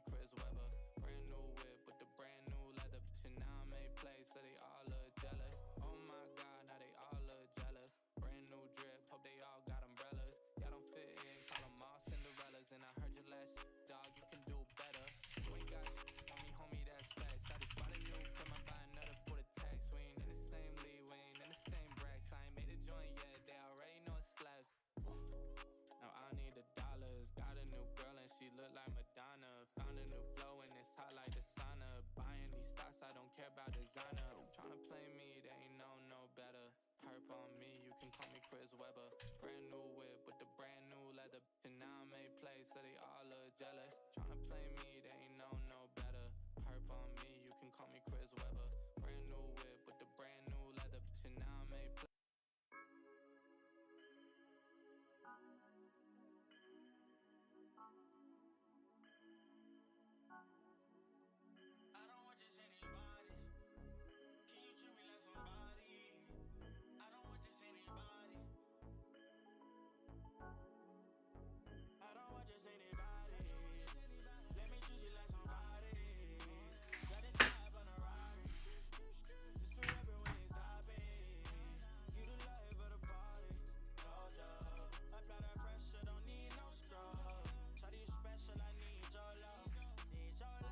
Chris Webber. Brand new whip with the brand new leather, bitch, and now I made plays, so they all look jealous. Oh my God, now they all look jealous. Brand new drip, hope they all got umbrellas. Y'all don't fit in, call them all Cinderellas. And I heard your last shit, dog, you can do better. You ain't got shit on me, homie, that's facts. I just bought a new crib, I buy another for the tax. We ain't in the same league, we ain't in the same brackets. I ain't made a joint yet, they already know it slaps. Now I need the dollars. Got a new girl and she look like Madonna. Found a new flow and it's hot like the sauna. Buying these stocks, I don't care about designer. Tryna play me, they ain't know no better. Perp on me, you can call me Chris Webber. Brand new whip with the brand new leather, and now I made plays, so they all look jealous. Tryna play me, they ain't know no better. Perp on me, you can call me Chris Webber. Brand new whip with the brand new leather, and now I made plays. I don't want just anybody. Can you treat me like somebody? I don't want just anybody. I don't want just anybody. Let me treat you like somebody. Got the drive on a Rari. It's forever we ain't stopping. You the life of the party. Hold up. Apply that pressure, don't need no scrub. Try to special, I need your love. Need your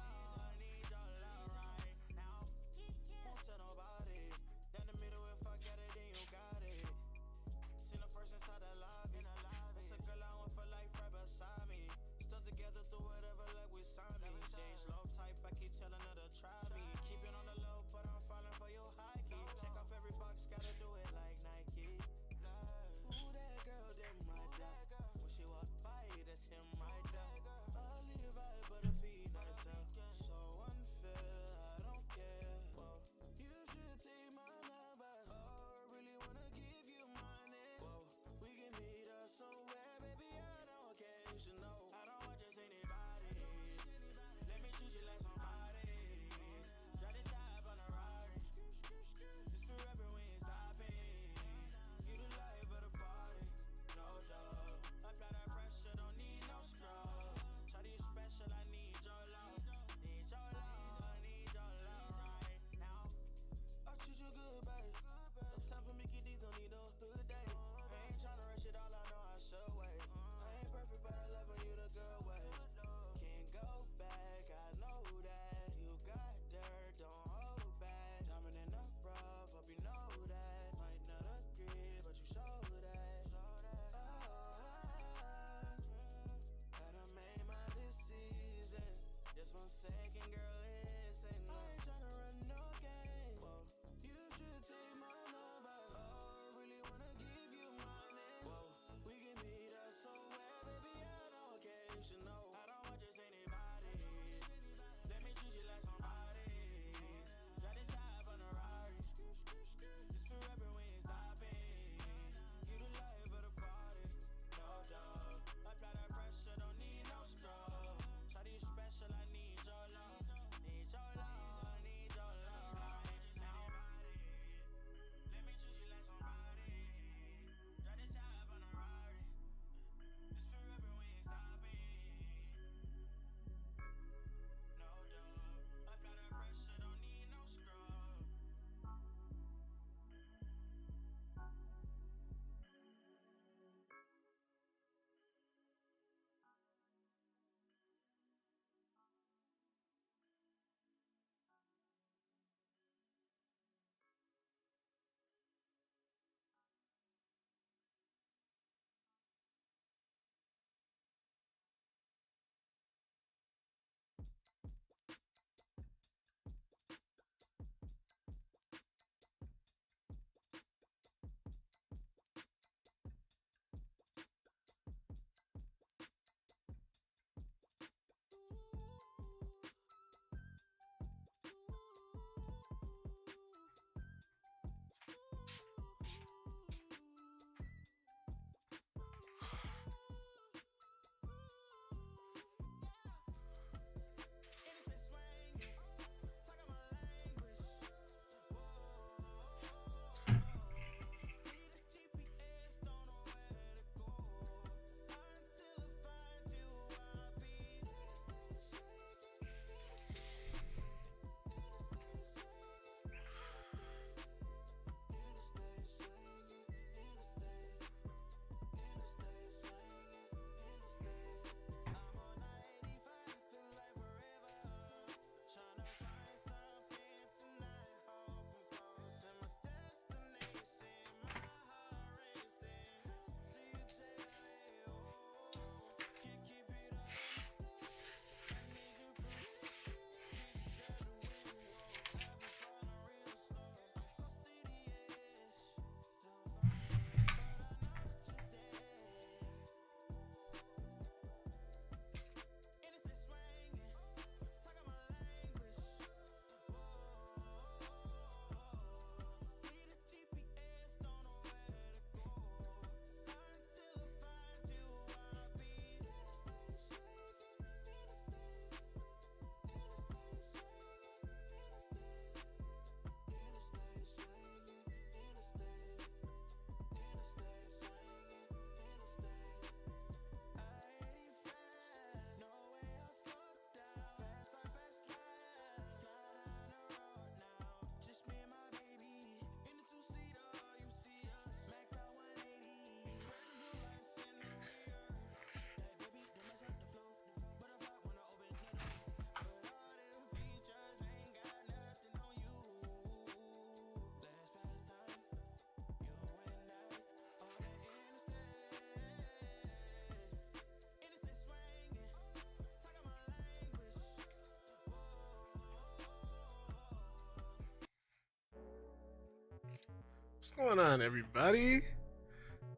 What's going on, everybody?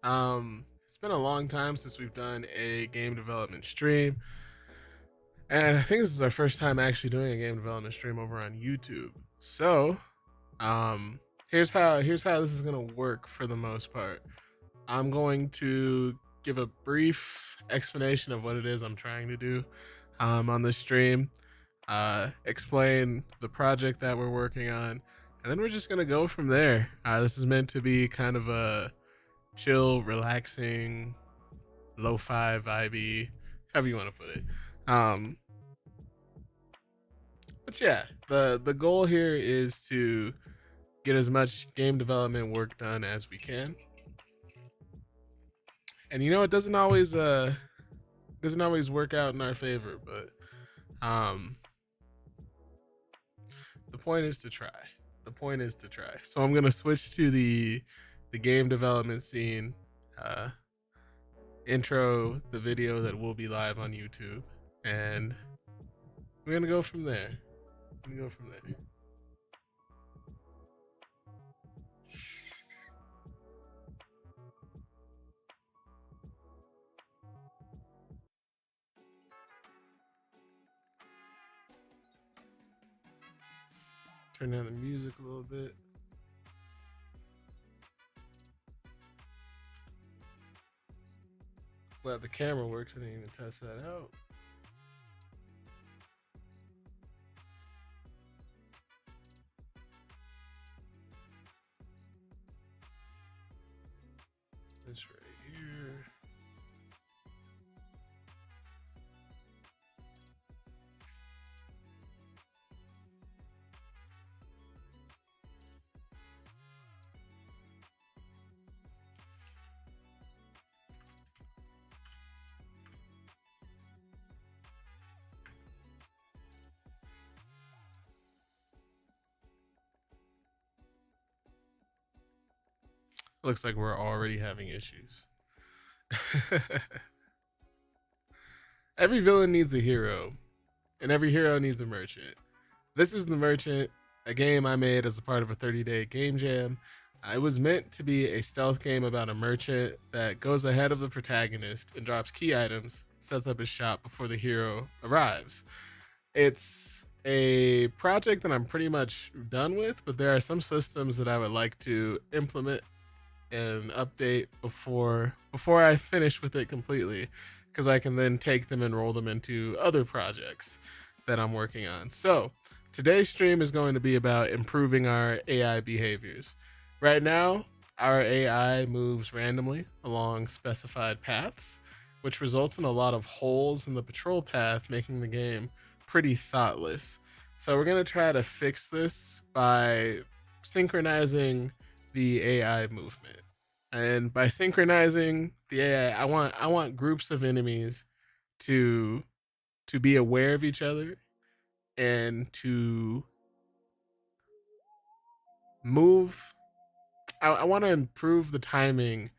It's been a long time since we've done a game development stream, and I think this is our first time actually doing a game development stream over on YouTube. So, here's how this is gonna work for the most part. I'm going to give a brief explanation of what it is I'm trying to do on this stream, explain the project that we're working on, and then we're just gonna go from there. This is meant to be kind of a chill, relaxing, lo-fi, vibey, however you want to put it. But yeah, the goal here is to get as much game development work done as we can. And you know, it doesn't always work out in our favor, but the point is to try. So I'm gonna switch to the game development scene, intro the video that will be live on YouTube, and we're gonna go from there. Turn down the music a little bit. Glad the camera works. I didn't even test that out. This right here. Looks like we're already having issues. Every villain needs a hero, and every hero needs a merchant. This is the Merchant, a game I made as a part of a 30-day game jam. It was meant to be a stealth game about a merchant that goes ahead of the protagonist and drops key items, sets up his shop before the hero arrives. It's a project that I'm pretty much done with, but there are some systems that I would like to implement and update before I finish with it completely, because I can then take them and roll them into other projects that I'm working on. So today's stream is going to be about improving our AI behaviors. Right now, our AI moves randomly along specified paths, which results in a lot of holes in the patrol path, making the game pretty thoughtless. So we're going to try to fix this by synchronizing the AI movement. And by synchronizing the AI, I want groups of enemies to be aware of each other and to move. I want to improve the timing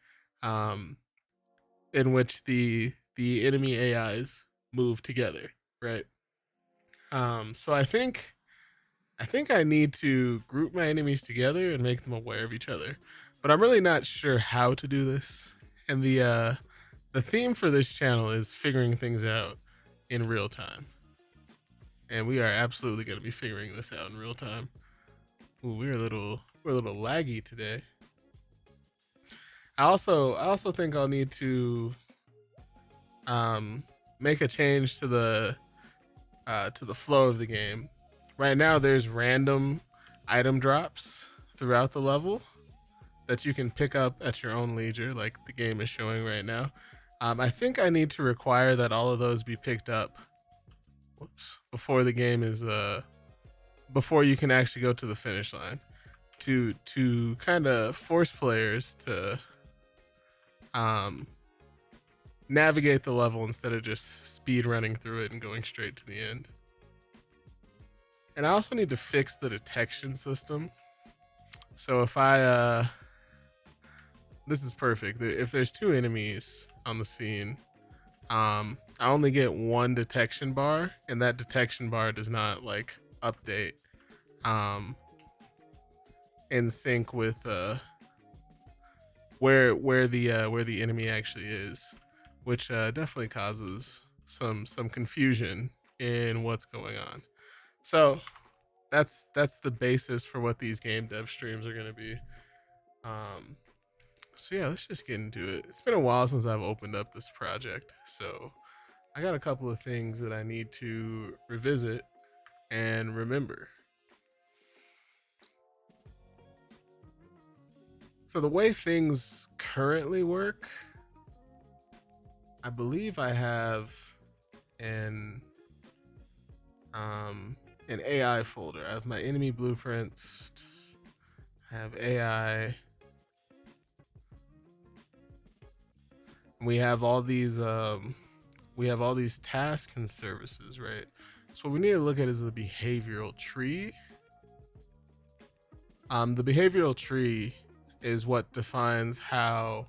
in which the enemy AIs move together, right? So I think I need to group my enemies together and make them aware of each other, but I'm really not sure how to do this. And the theme for this channel is figuring things out in real time, and we are absolutely going to be figuring this out in real time. Ooh, we're a little laggy today. I also think I'll need to make a change to the flow of the game. Right now, there's random item drops throughout the level that you can pick up at your own leisure, like the game is showing right now. I think I need to require that all of those be picked up before the game is before you can actually go to the finish line, to kind of force players to navigate the level instead of just speed running through it and going straight to the end. And I also need to fix the detection system. So if this is perfect. If there's two enemies on the scene, I only get one detection bar, and that detection bar does not like update in sync with where the enemy actually is, which definitely causes some confusion in what's going on. So that's the basis for what these game dev streams are going to be. So yeah, let's just get into it. It's been a while since I've opened up this project, so I got a couple of things that I need to revisit and remember. So the way things currently work, I believe I have an an AI folder. I have my enemy blueprints. I have AI. We have all these tasks and services, right? So what we need to look at is the behavioral tree. The behavioral tree is what defines how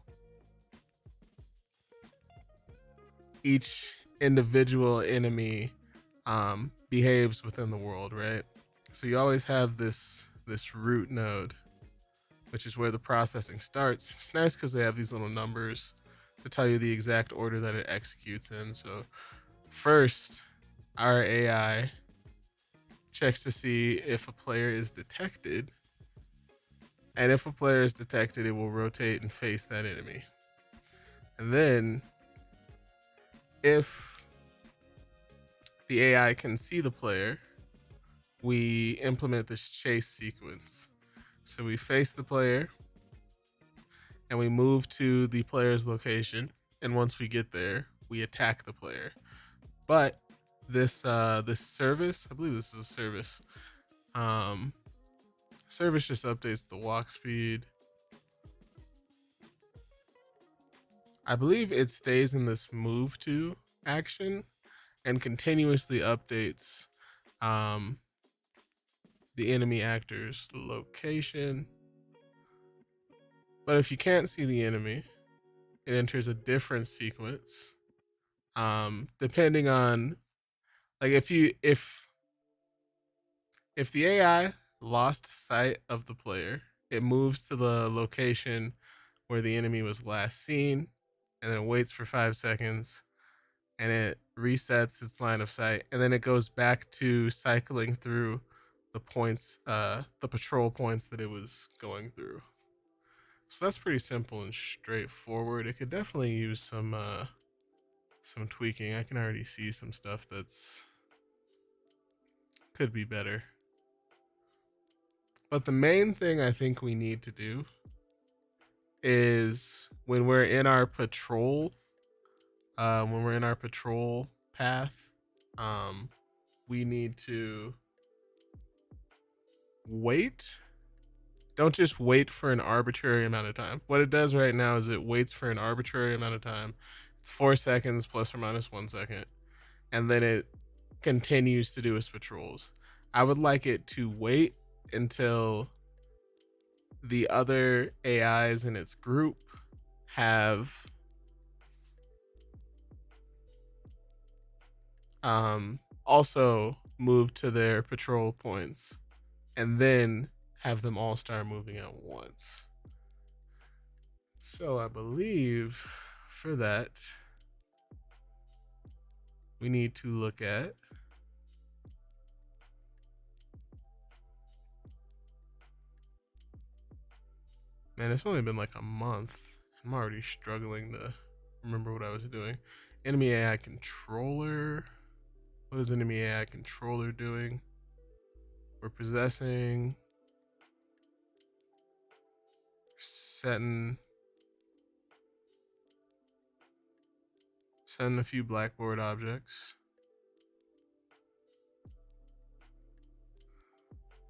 each individual enemy behaves within the world, right? So you always have this root node, which is where the processing starts. It's nice because they have these little numbers to tell you the exact order that it executes in. So first, our AI checks to see if a player is detected, and if a player is detected, it will rotate and face that enemy. And then if the AI can see the player, we implement this chase sequence. So we face the player and we move to the player's location, and once we get there, we attack the player. But this service, I believe this is a service. Service just updates the walk speed. I believe it stays in this move to action and continuously updates the enemy actor's location. But if you can't see the enemy, it enters a different sequence. Depending on, like, if the AI lost sight of the player, it moves to the location where the enemy was last seen, and then it waits for 5 seconds, and it resets its line of sight, and then it goes back to cycling through the points, the patrol points that it was going through. So that's pretty simple and straightforward. It could definitely use some tweaking. I can already see some stuff that's could be better. But the main thing I think we need to do is when we're in our patrol path, we need to wait. Don't just wait for an arbitrary amount of time. What it does right now is it waits for an arbitrary amount of time. It's 4 seconds plus or minus 1 second, and then it continues to do its patrols. I would like it to wait until the other AIs in its group have also moved to their patrol points, and then have them all start moving at once. So I believe for that, we need to look at man, it's only been like a month. I'm already struggling to remember what I was doing. Enemy AI controller. What is enemy AI controller doing? We're possessing, setting a few blackboard objects.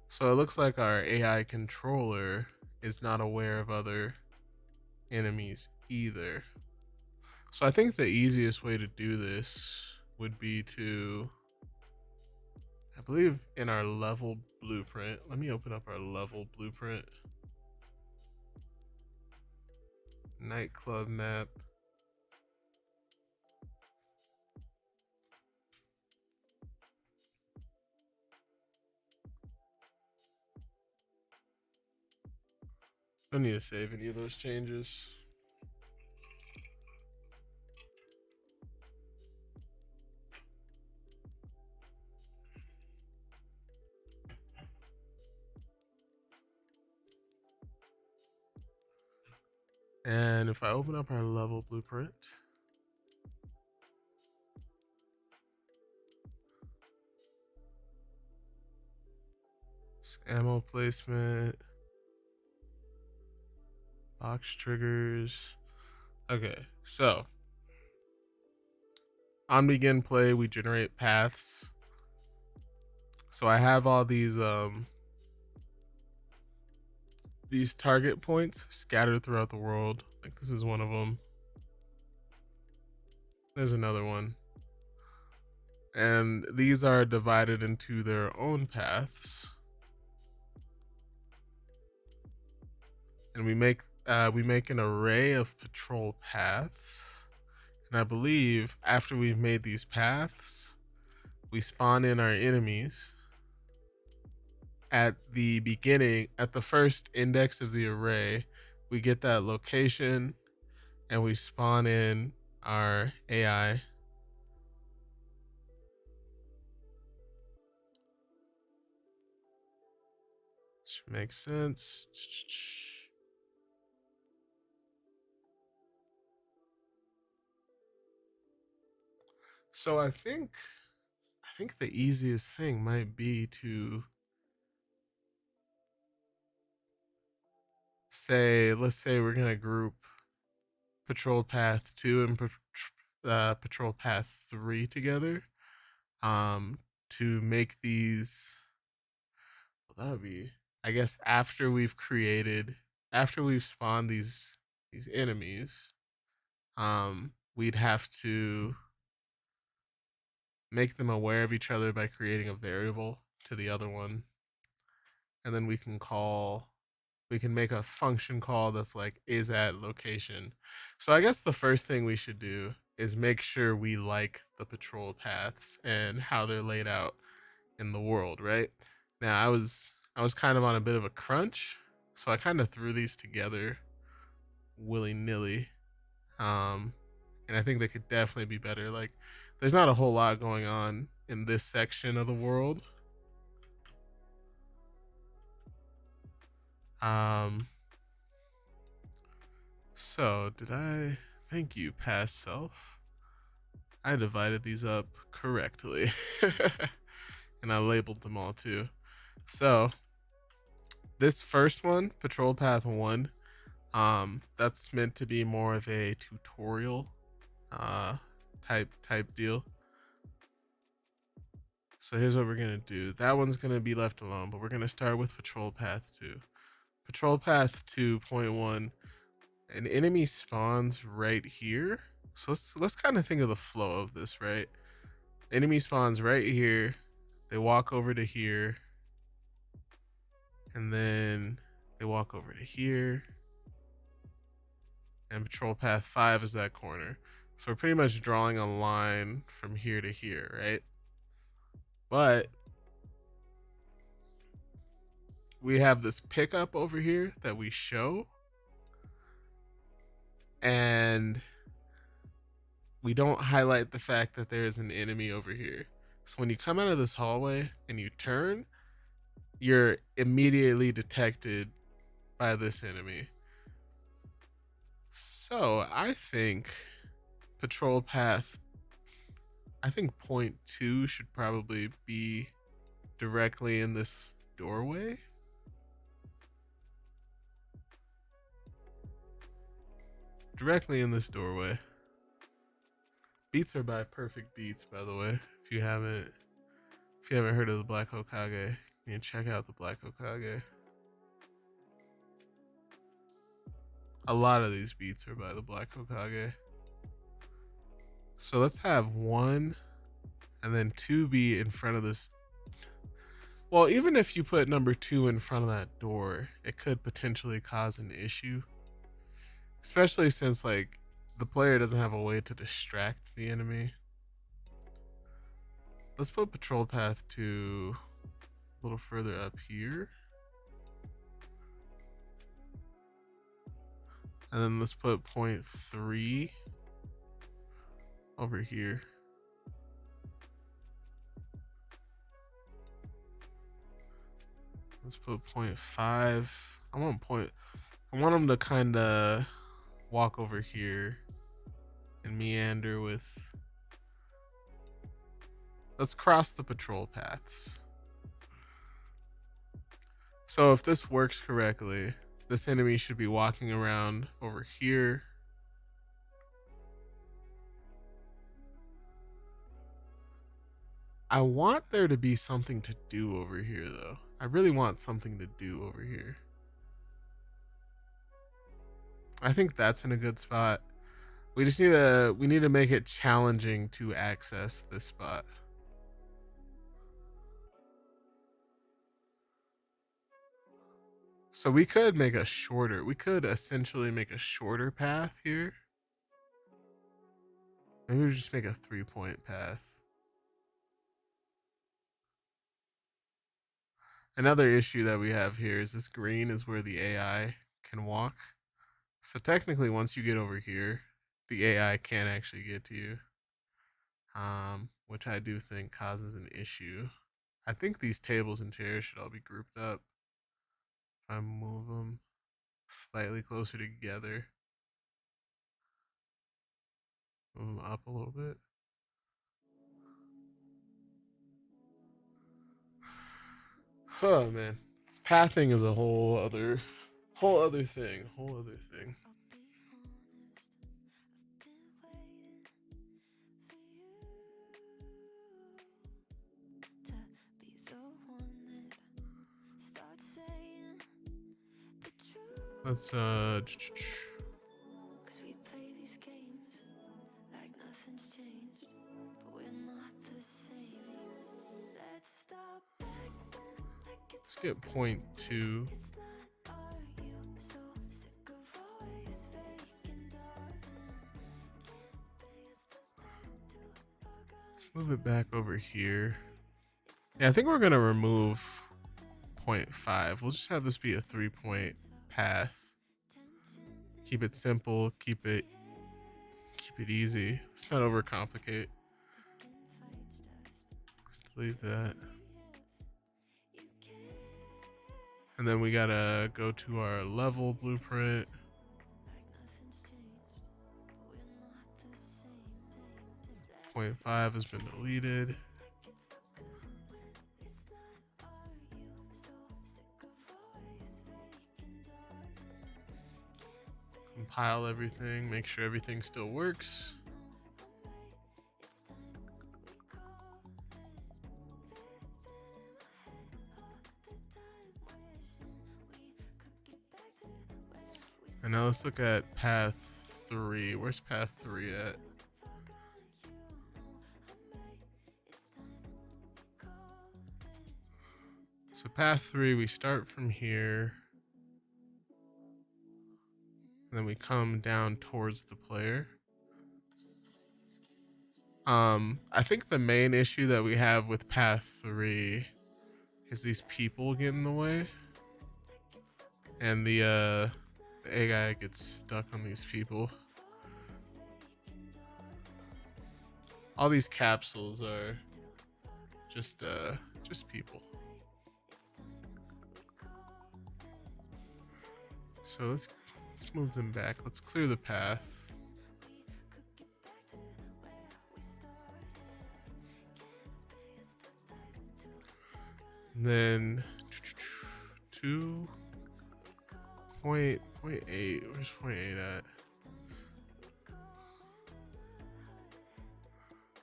So it looks like our AI controller is not aware of other enemies either. So I think the easiest way to do this would be to, I believe in our level blueprint, let me open up our level blueprint. Nightclub map. Don't need to save any of those changes. And if I open up our level blueprint, ammo placement, box triggers. Okay, so on begin play, we generate paths. So I have all these target points scattered throughout the world. Like this is one of them. There's another one. And these are divided into their own paths. And we make an array of patrol paths. And I believe after we've made these paths, we spawn in our enemies at the beginning, at the first index of the array. We get that location and we spawn in our AI. Should make sense. So I think the easiest thing might be to say, let's say we're gonna group Patrol Path 2 and Patrol Path 3 together, to make these. Well, that would be, I guess, after we've spawned these enemies, we'd have to make them aware of each other by creating a variable to the other one, and then we can make a function call that's like is at location. So I guess the first thing we should do is make sure we like the patrol paths and how they're laid out in the world, right? Now I was kind of on a bit of a crunch, so I kind of threw these together willy-nilly. And I think they could definitely be better. Like there's not a whole lot going on in this section of the world. So thank you, past self. I divided these up correctly. And I labeled them all too. So this first one, Patrol Path 1, that's meant to be more of a tutorial type deal. So here's what we're gonna do. That one's gonna be left alone, but we're gonna start with Patrol Path 2. Patrol Path 2.1, an enemy spawns right here. So let's kind of think of the flow of this, right? Enemy spawns right here. They walk over to here. And then they walk over to here. And Patrol Path 5 is that corner. So we're pretty much drawing a line from here to here, right? But we have this pickup over here that we show. And we don't highlight the fact that there is an enemy over here. So when you come out of this hallway and you turn, you're immediately detected by this enemy. So I think Patrol Path, I think point 2 should probably be directly in this doorway. Directly in this doorway. Beats are by Perfect Beats, by the way. If you haven't heard of the Black Hokage, you can check out the Black Hokage. A lot of these beats are by the Black Hokage. So let's have 1 and then 2 be in front of this. Well, even if you put number 2 in front of that door, it could potentially cause an issue. Especially since like the player doesn't have a way to distract the enemy. Let's put Patrol Path 2 a little further up here. And then let's put point 3 over here. Let's put point 5. I want them to kind of walk over here and meander with. Let's cross the patrol paths. So if this works correctly, this enemy should be walking around over here. I want there to be something to do over here, though. I really want something to do over here. I think that's in a good spot. We just need to make it challenging to access this spot. So we could essentially make a shorter path here. Maybe we just make a 3-point path. Another issue that we have here is this green is where the AI can walk. So technically, once you get over here, the AI can't actually get to you, which I do think causes an issue. I think these tables and chairs should all be grouped up. If I move them slightly closer together, move them up a little bit. Oh man, pathing is a whole other thing. Let's let's get 0.2. Move it back over here. Yeah, I think we're gonna remove 0.5. We'll just have this be a 3-point path. Keep it simple. Keep it easy. Let's not overcomplicate. Let's delete that. And then we gotta go to our level blueprint. Point 5 has been deleted. Compile everything, make sure everything still works. And now let's look at path 3. Where's path 3 at? So path 3, we start from here. And then we come down towards the player. I think the main issue that we have with path 3 is these people get in the way. And the A guy gets stuck on these people. All these capsules are just people. So let's move them back. Let's clear the path. And then 2.8. Where's 0.8 at?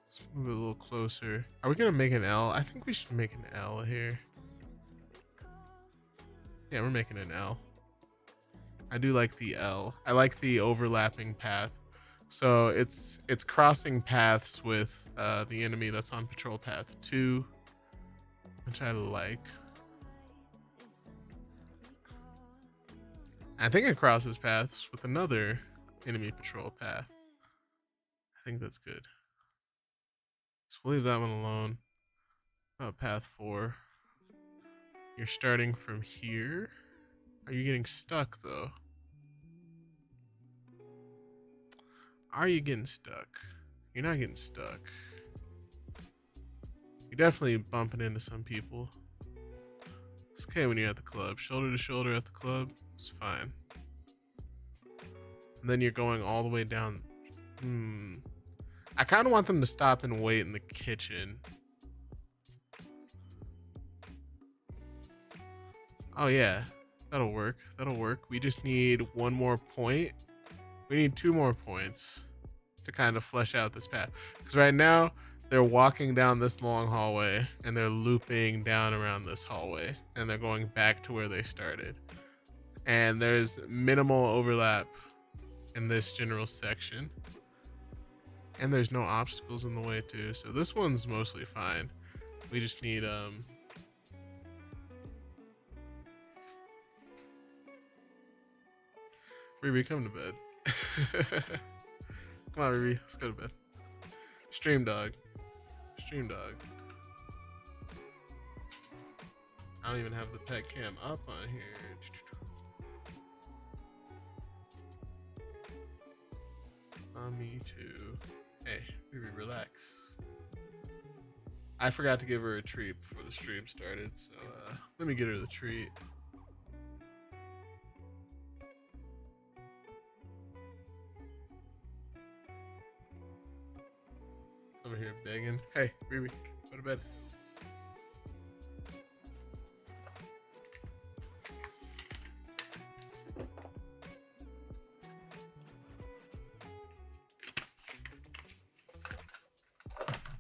Let's move it a little closer. Are we gonna make an L? I think we should make an L here. Yeah, we're making an L. I do like the L. I like the overlapping path. So it's crossing paths with the enemy that's on patrol path 2, which I like. I think it crosses paths with another enemy patrol path. I think that's good. So we'll leave that one alone. About path 4. You're starting from here. Are you getting stuck though? Are you getting stuck? You're not getting stuck. You're definitely bumping into some people. It's okay when you're at the club. Shoulder to shoulder at the club, it's fine. and then you're going all the way down. I kind of want them to stop and wait in the kitchen. Oh yeah, that'll work. That'll work. We just need one more point. We need 2 more points to kind of flesh out this path. Because right now, they're walking down this long hallway and they're looping down around this hallway and they're going back to where they started. And there's minimal overlap in this general section. And there's no obstacles in the way too. So this one's mostly fine. We just need Riri, come to bed. Come on, Riri, let's go to bed. Stream dog. Stream dog. I don't even have the pet cam up on here. Me too. Hey, Riri, relax. I forgot to give her a treat before the stream started, so let me get her the treat. Over here begging. Hey, Riri, go to bed.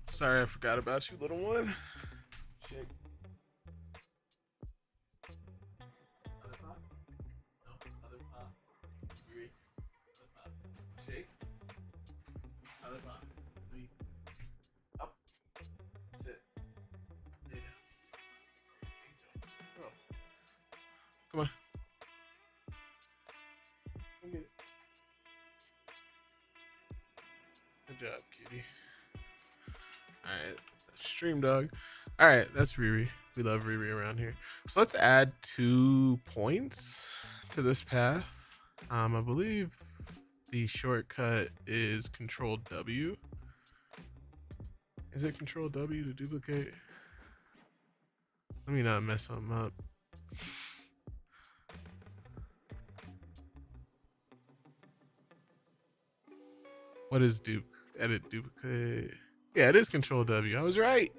Sorry, I forgot about you, little one. Shake. Other paw? No, other paw. Riri, other paw. Shake. Other paw. Three. Up. Sit. Lay down. Oh. Come on. Come get it. Good job, cutie. Alright, stream dog. Alright, that's Riri. We love Riri around here. So let's add 2 points to this path. I believe the shortcut is Control W. Is it Control W to duplicate? Let me not mess them up. What is edit duplicate? Yeah, it is Control W. I was right.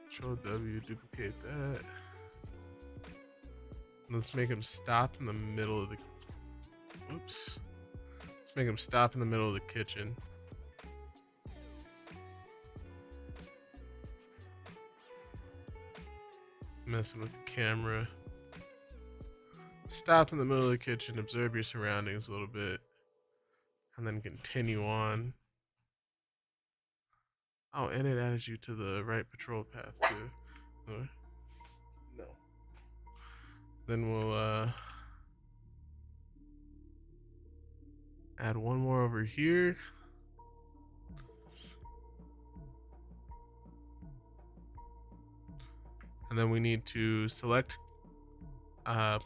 Control W, duplicate that. Let's make him stop in the middle of the. Oops. Let's make him stop in the middle of the kitchen. Messing with the camera. Stop in the middle of the kitchen, observe your surroundings a little bit. And then continue on. Oh, and it added you to the right patrol path too. No. Then we'll add one more over here. And then we need to select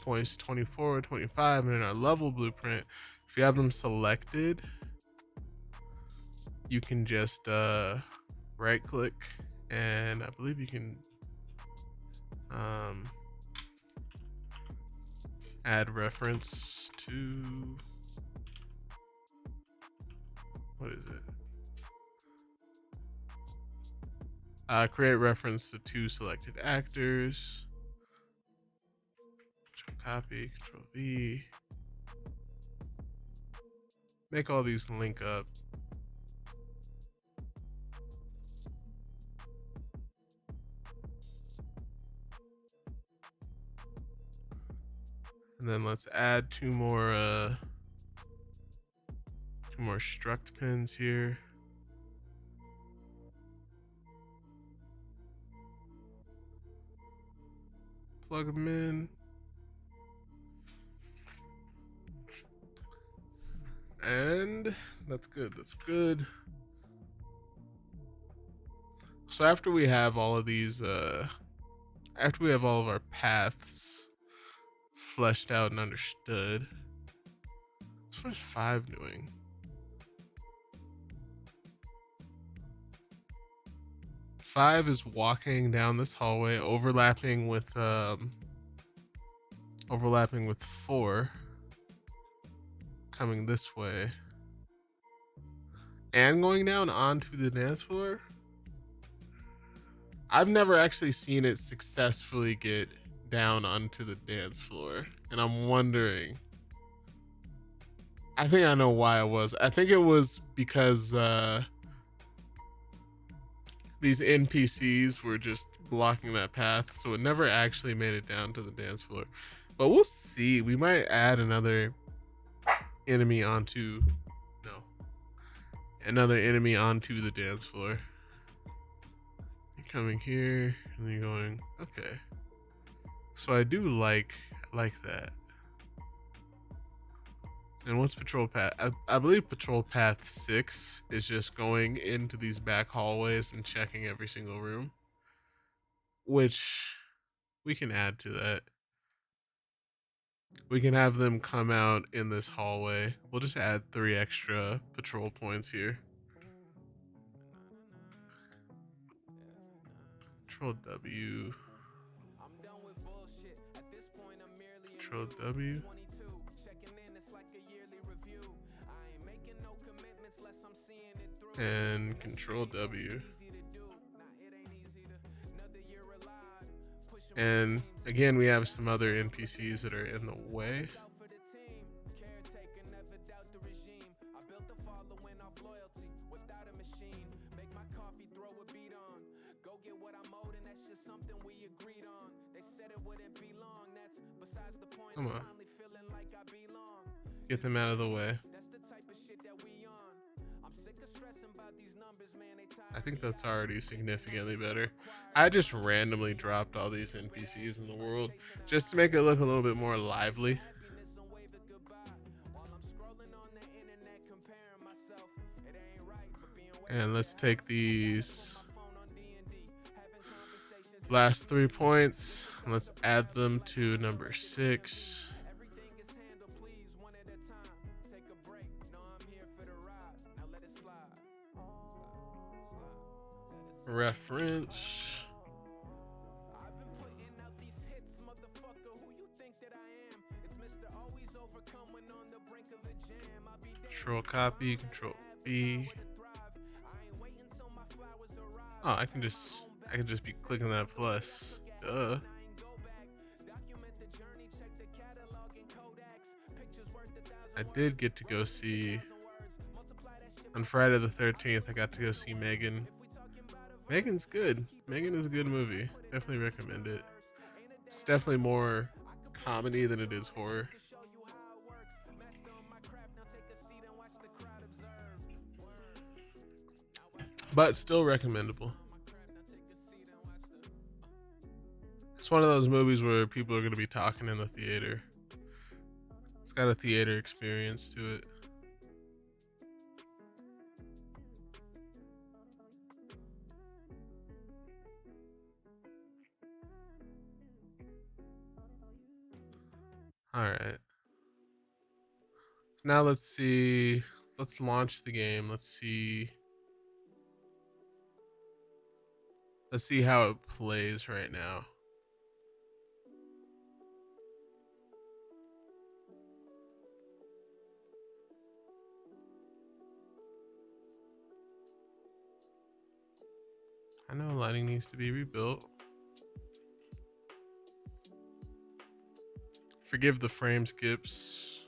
points 24 or 25, and in our level blueprint, if you have them selected, you can just right click, and I believe you can add reference to, what is it? Create reference to 2 selected actors. Copy, Control V. Make all these link up. And then let's add 2 more struct pins here. Plug them in. And that's good. That's good. So after we have all of these, after we have all of our paths fleshed out and understood, so what is 5 doing? Five is walking down this hallway, overlapping with overlapping with 4 coming this way and going down onto the dance floor. I've never actually seen it successfully get down onto the dance floor, and I'm wondering, I think I know why it was. I think it was because these NPCs were just blocking that path, so it never actually made it down to the dance floor. But we'll see. We might add another enemy onto the dance floor. You're coming here and then you're going, okay. So I do like that. And what's patrol path? I believe patrol path 6 is just going into these back hallways and checking every single room, which we can add to that. We can have them come out in this hallway. We'll just add 3 extra patrol points here. Control W. Control W. And Control W. And again, we have some other NPCs that are in the way. Come on. Get them out of the way. I think that's already significantly better. I just randomly dropped all these NPCs in the world just to make it look a little bit more lively. And let's take these last 3 points and let's add them to number 6. Reference. Control copy, Control B. Oh, I can just be clicking that plus. Duh. I did get to go see on Friday the 13th. I got to go see Megan. Megan's good. Megan is a good movie. Definitely recommend it. It's definitely more comedy than it is horror. But still recommendable. It's one of those movies where people are going to be talking in the theater. It's got a theater experience to it. All right. Now let's see. Let's launch the game. Let's see how it plays right now. I know lighting needs to be rebuilt. Forgive the frame skips.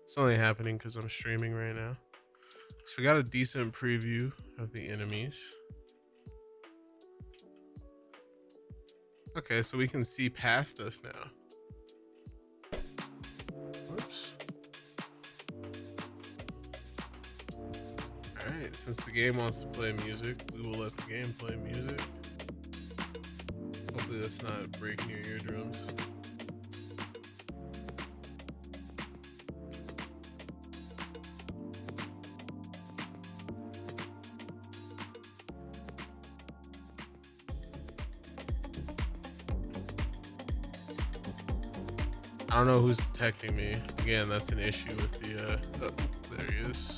It's only happening because I'm streaming right now. So we got a decent preview of the enemies. Okay, so we can see past us now. Whoops. Alright, since the game wants to play music, we will let the game play music. Hopefully that's not breaking your eardrums. I don't know who's detecting me. Again, that's an issue with the, oh, there he is.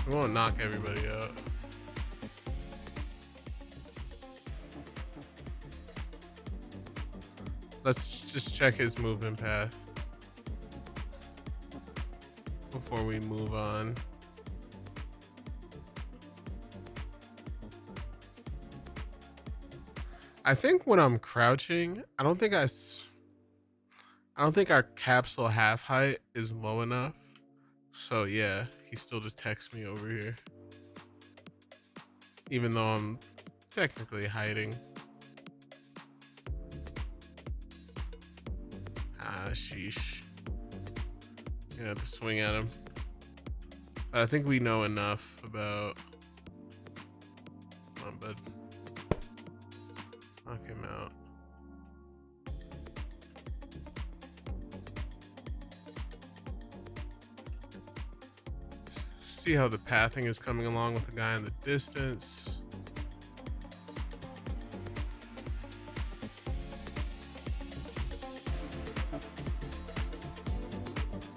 We won't knock everybody out. Let's just check his movement path before we move on. I think when I'm crouching, I don't think our capsule half height is low enough. So yeah, he still just texts me over here. Even though I'm technically hiding. Ah, sheesh. You have to swing at him. But I think we know enough about... Come on, bud. Knock him out. See how the pathing is coming along with the guy in the distance.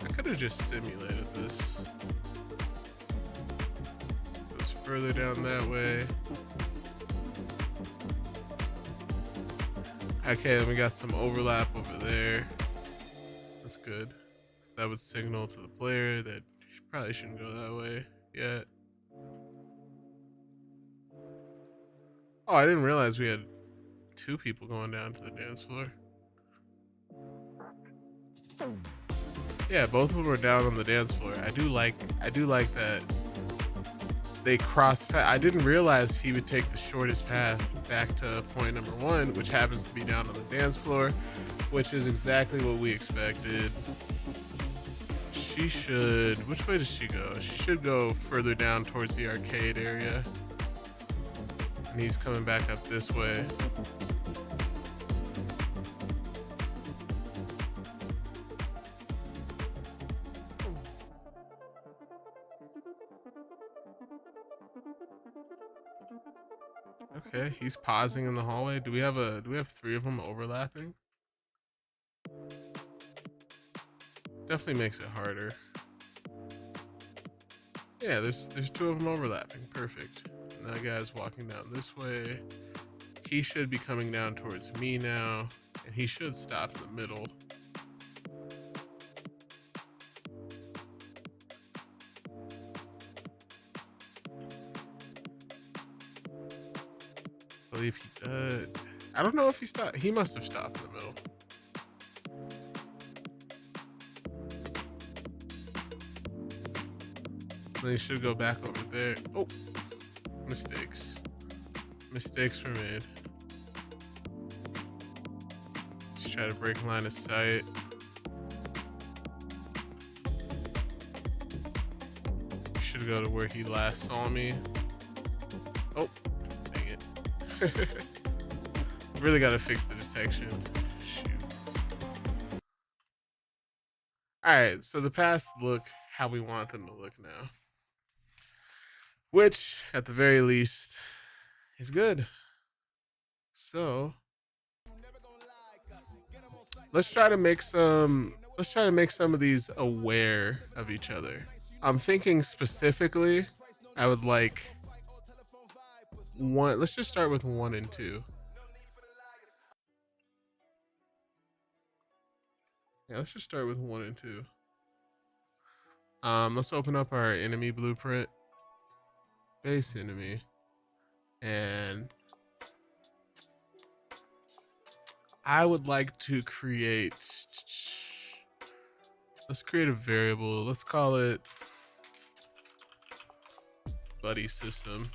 I could have just simulated this. Goes further down that way. Okay, then we got some overlap over there. That's good. So that would signal to the player that you probably shouldn't go that way yet. Oh, I didn't realize we had 2 people going down to the dance floor. Yeah, both of them were down on the dance floor. I do like that they crossed path. I didn't realize he would take the shortest path back to point number 1, which happens to be down on the dance floor, which is exactly what we expected. She should... Which way does she go? She should go further down towards the arcade area. And he's coming back up this way. Okay, he's pausing in the hallway. Do we have 3 of them overlapping? Definitely makes it harder. Yeah, there's 2 of them overlapping. Perfect. And that guy's walking down this way. He should be coming down towards me now, and he should stop in the middle. I believe he did. I don't know if he stopped. He must have stopped in the middle. Then he should go back over there. Oh, mistakes. Mistakes were made. Just try to break line of sight. Should go to where he last saw me. Oh, dang it. Really got to fix the detection. Shoot. All right, so the paths look how we want them to look now. Which, at the very least, is good. So let's try to make some of these aware of each other. I'm thinking specifically, I would like 1. Let's just start with 1 and 2. Yeah, let's just start with 1 and 2. Let's open up our enemy blueprint. Base enemy. And I would like to create... Let's create a variable. Let's call it buddy system.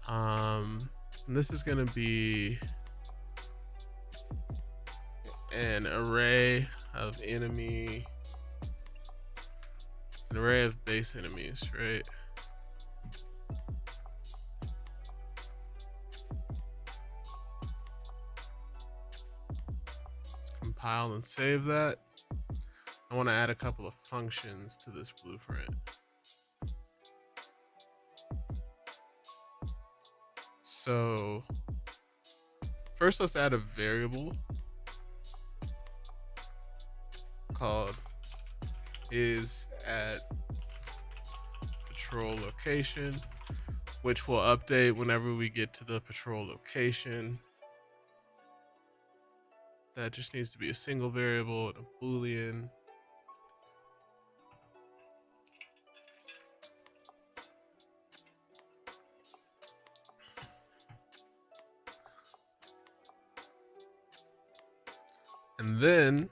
And this is going to be an array of enemy, an array of base enemies, right? Let's compile and save that. I want to add a couple of functions to this blueprint. So first, let's add a variable called is at patrol location, which will update whenever we get to the patrol location. that just needs to be a single variable and a Boolean. And then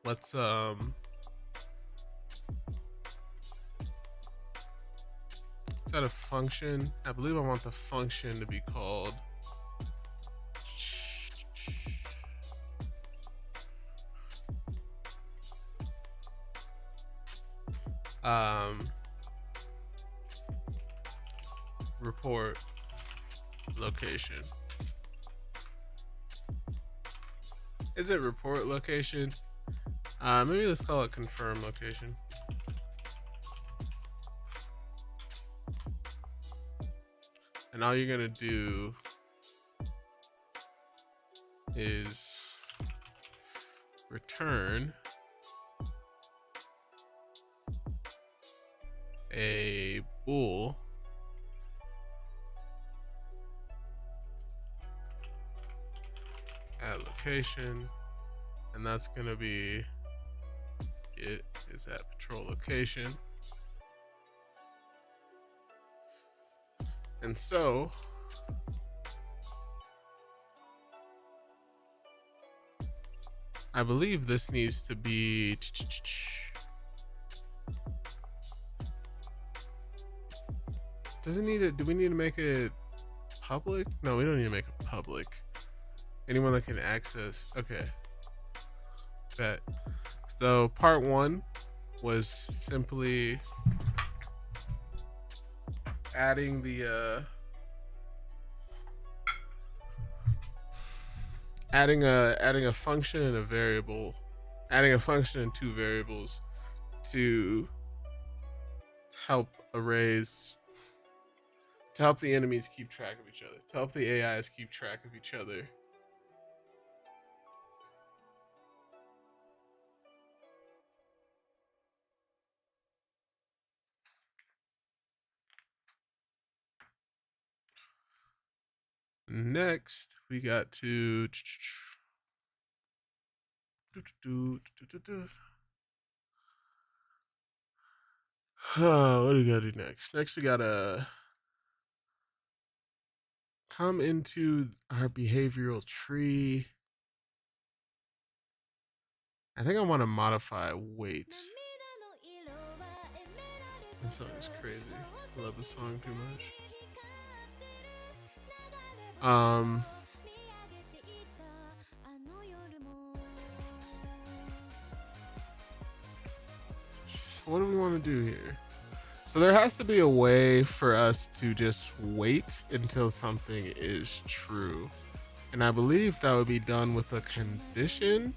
let's add a function. I believe I want the function to be called report location. Is it report location? Maybe let's call it confirm location. And all you're gonna do is return a bool at location, and that's gonna be it is at patrol location. And so I believe this needs to be does it need it? Do we need to make it public? No, we don't need to make it public. Anyone that can access. Okay. Bet. So part one was simply adding the adding a function and a variable, adding a function and two variables to help arrays, to help the enemies keep track of each other, to help the AIs keep track of each other. Next, we got to what do we gotta do next? Next, we gotta come into our behavioral tree. I think I want to modify weight. This song is crazy. I love the song too much. What do we want to do here? So there has to be a way for us to just wait until something is true. And I believe that would be done with a condition.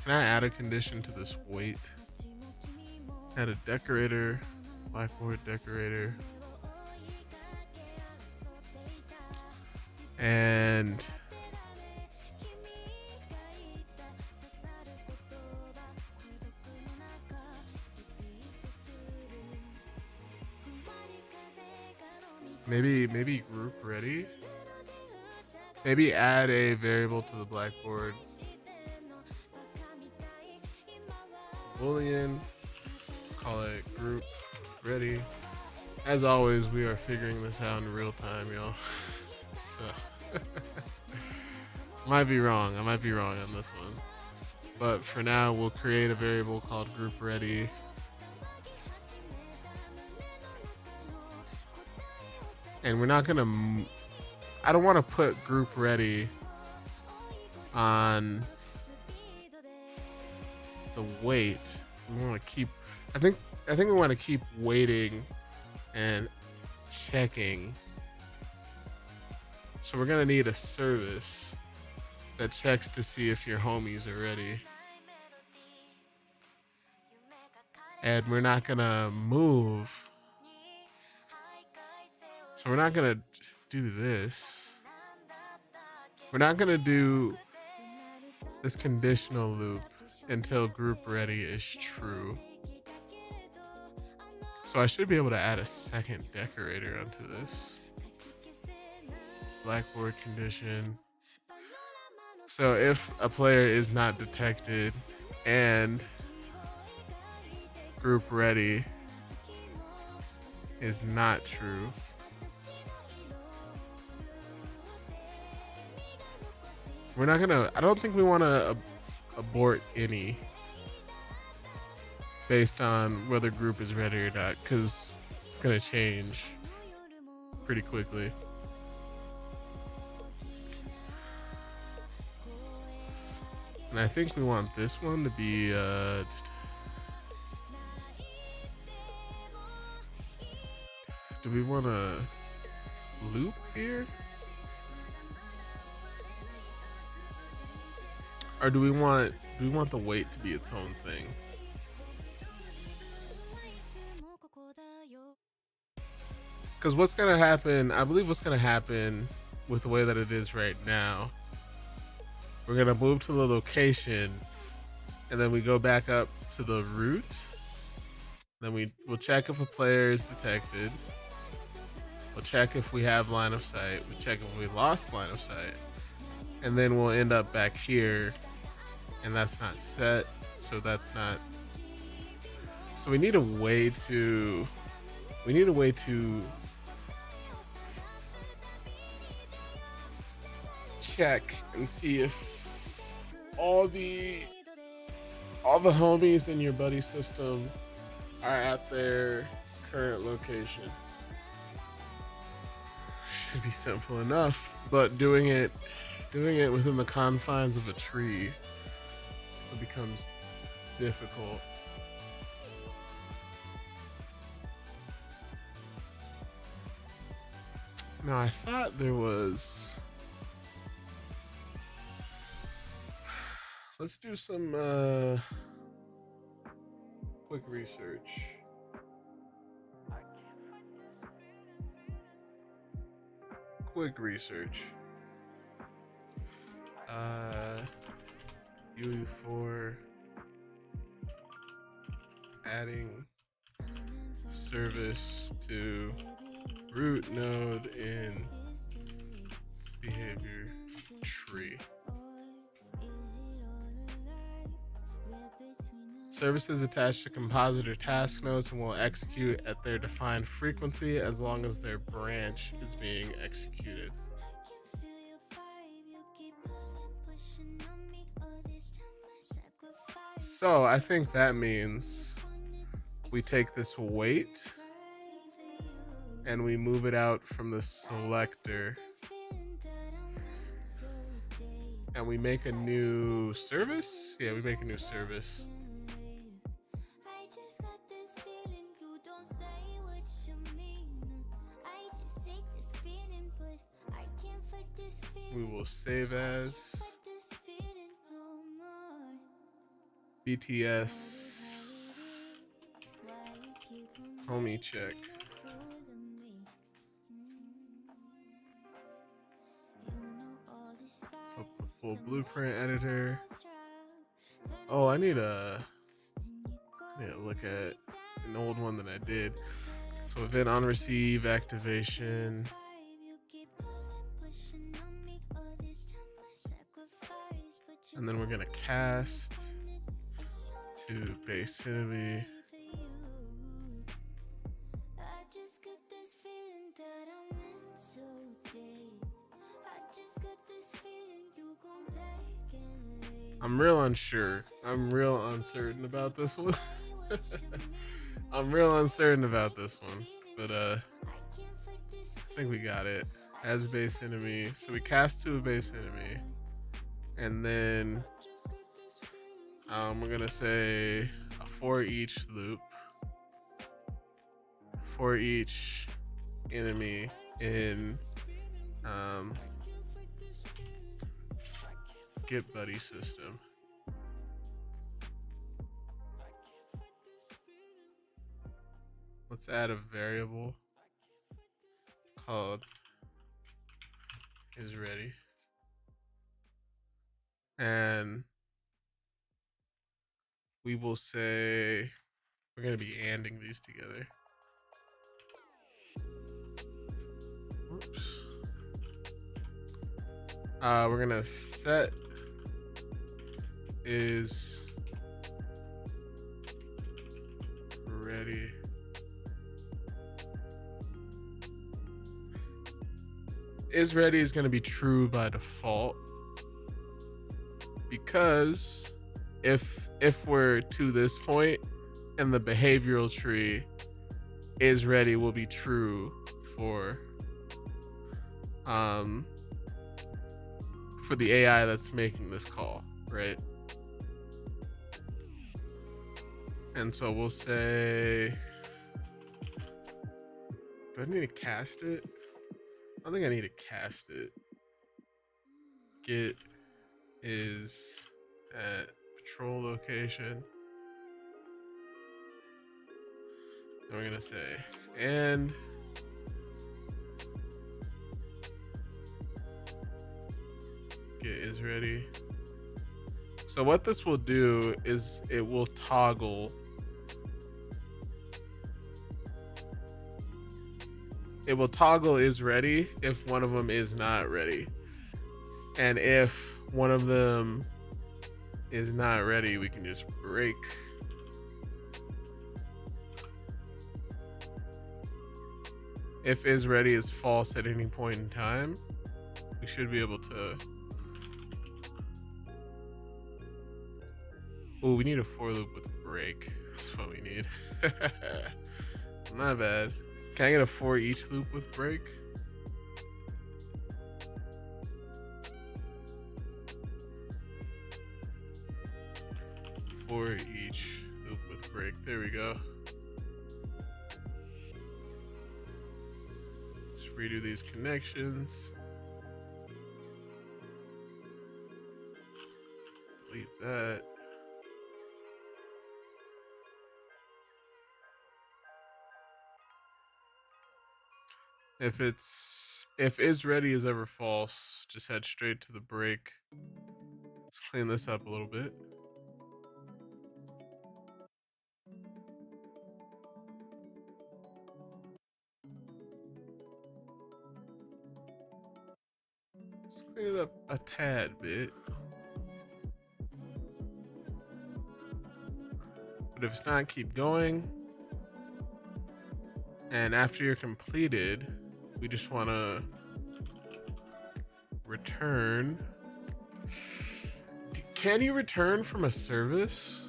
Can I add a condition to this wait? Add a decorator, blackboard decorator. And maybe group ready. Maybe add a variable to the blackboard. Boolean. Call it group ready. As always, we are figuring this out in real time, y'all. So might be wrong. I might be wrong on this one. But for now, we'll create a variable called group ready. And we're not gonna, I don't want to put group ready on the wait. We want to keep, I think we want to keep waiting and checking. So we're gonna need a service that checks to see if your homies are ready. And we're not gonna move. So we're not gonna do this. We're not gonna do this conditional loop until group ready is true. So I should be able to add a second decorator onto this. Blackboard condition. So if a player is not detected and group ready is not true, we're not gonna, I don't think we want to abort any based on whether group is ready or not, because it's gonna change pretty quickly. And I think we want this one to be just, do we want a loop here? Or do we want the weight to be its own thing? Because what's gonna happen, I believe what's gonna happen with the way that it is right now, we're gonna move to the location and then we go back up to the route. Then we'll check if a player is detected. We'll check if we have line of sight. We'll check if we lost line of sight. And then we'll end up back here, and that's not set, so that's not. So we need a way to check and see if all the homies in your buddy system are at their current location. Should be simple enough, but doing it within the confines of a tree, it becomes difficult. Now I thought there was. Let's do some quick research. UE4 adding service to root node in behavior tree. Services attached to compositor task nodes and will execute at their defined frequency as long as their branch is being executed. So I think that means we take this weight and we move it out from the selector and we make a new service. Yeah, we make a new service. We will save as BTS homie check. So the full blueprint editor. Oh, I need to look at an old one that I did. So event on receive activation. And then we're gonna cast to base enemy. I'm real unsure. I'm real uncertain about this one. I'm real uncertain about this one. But I think we got it. As base enemy. So we cast to a base enemy. And then we're gonna say a for each loop for each enemy in Get Buddy system. Let's add a variable called is ready. And we will say we're going to be anding these together. We're gonna set is ready. Is ready is gonna be true by default, because if we're to this point in the behavioral tree, is ready will be true for the AI that's making this call, right? And so we'll say, do I need to cast it? I don't think I need to cast it. Get is at patrol location. And we're gonna say, and get is ready. So what this will do is it will toggle. It will toggle is ready if one of them is not ready. And if one of them is not ready, we can just break. If is ready is false at any point in time, we should be able to. Oh, we need a for loop with break. That's what we need. Not bad. Can I get a for each loop with break? For each loop with break. There we go. Just redo these connections. Delete that. If is ready is ever false, just head straight to the break. Let's clean this up a little bit. Let's clean it up a tad bit. But if it's not, keep going. And after you're completed, we just want to return. Can you return from a service?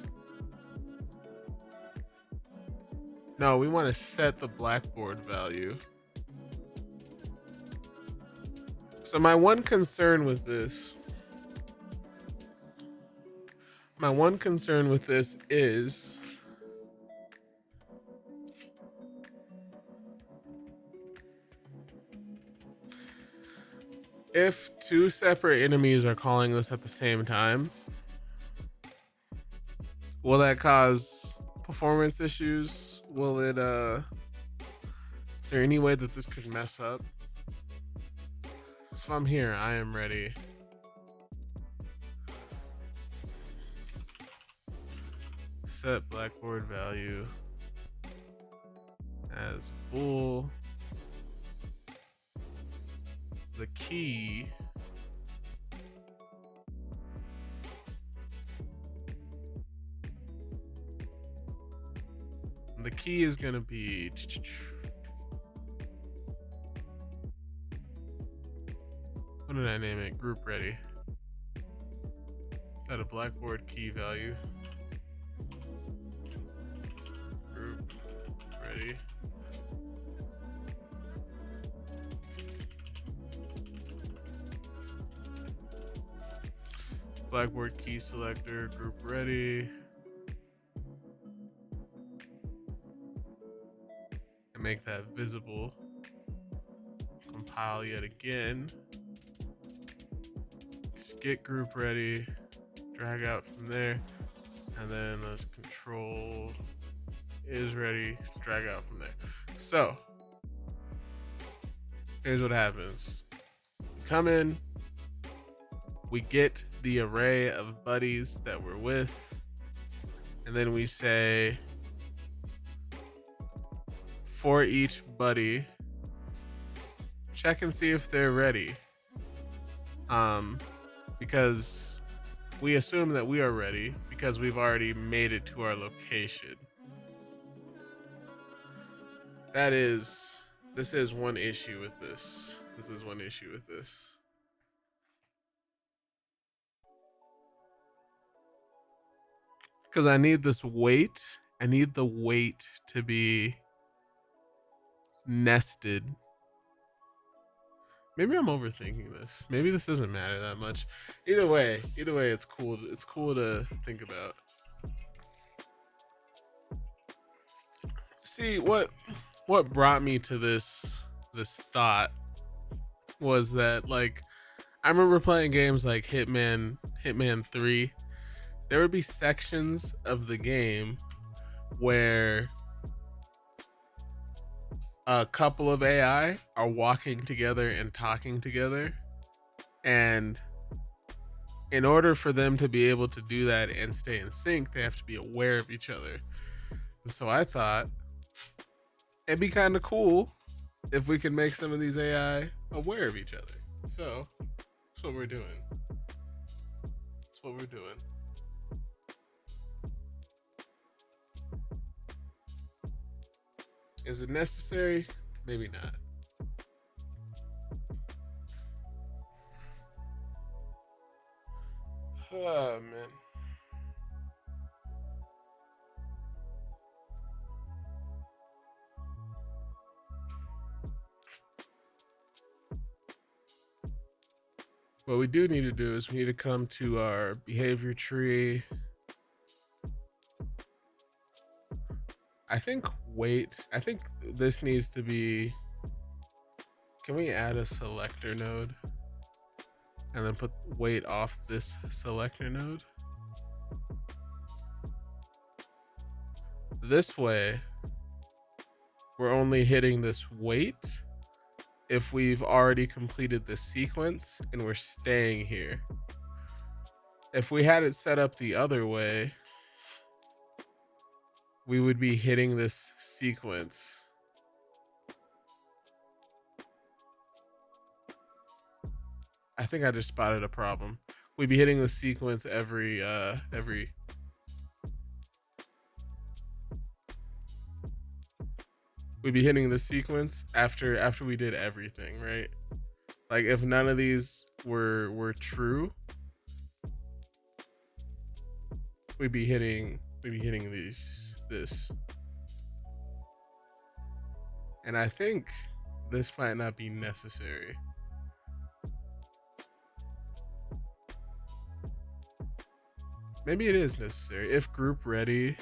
No, we want to set the Blackboard value. So my one concern with this is if two separate enemies are calling this at the same time, will that cause performance issues? Will it, is there any way that this could mess up? So if I'm here, I am ready. Set Blackboard value as bool. The key is going to be what did I name it? Group ready. Set a Blackboard key value. Group ready. Blackboard key selector, group ready. And make that visible. Compile yet again. Get group ready. Drag out from there. And then let's control is ready. Drag out from there. So here's what happens. We come in. We get the array of buddies that we're with, and then we say for each buddy, check and see if they're ready. because we assume that we are ready because we've already made it to our location. This is one issue with this. This is one issue with this. Because I need this weight. I need the weight to be nested. Maybe I'm overthinking this. Maybe this doesn't matter that much. Either way, it's cool. It's cool to think about. See, what brought me to this thought was that, like, I remember playing games like Hitman 3. There would be sections of the game where a couple of AI are walking together and talking together, and in order for them to be able to do that and stay in sync, they have to be aware of each other. And so I thought it'd be kind of cool if we could make some of these AI aware of each other. So that's what we're doing. That's what we're doing. Is it necessary? Maybe not. Oh, man. What we do need to do is we need to come to our behavior tree. I think this needs to be, can we add a selector node and then put weight off this selector node? This way, we're only hitting this weight if we've already completed the sequence and we're staying here. If we had it set up the other way, we would be hitting this sequence. I think I just spotted a problem. We'd be hitting the sequence every we'd be hitting the sequence after we did everything, right? Like if none of these were true, we'd be hitting this. And I think this might not be necessary. Maybe it is necessary. If group ready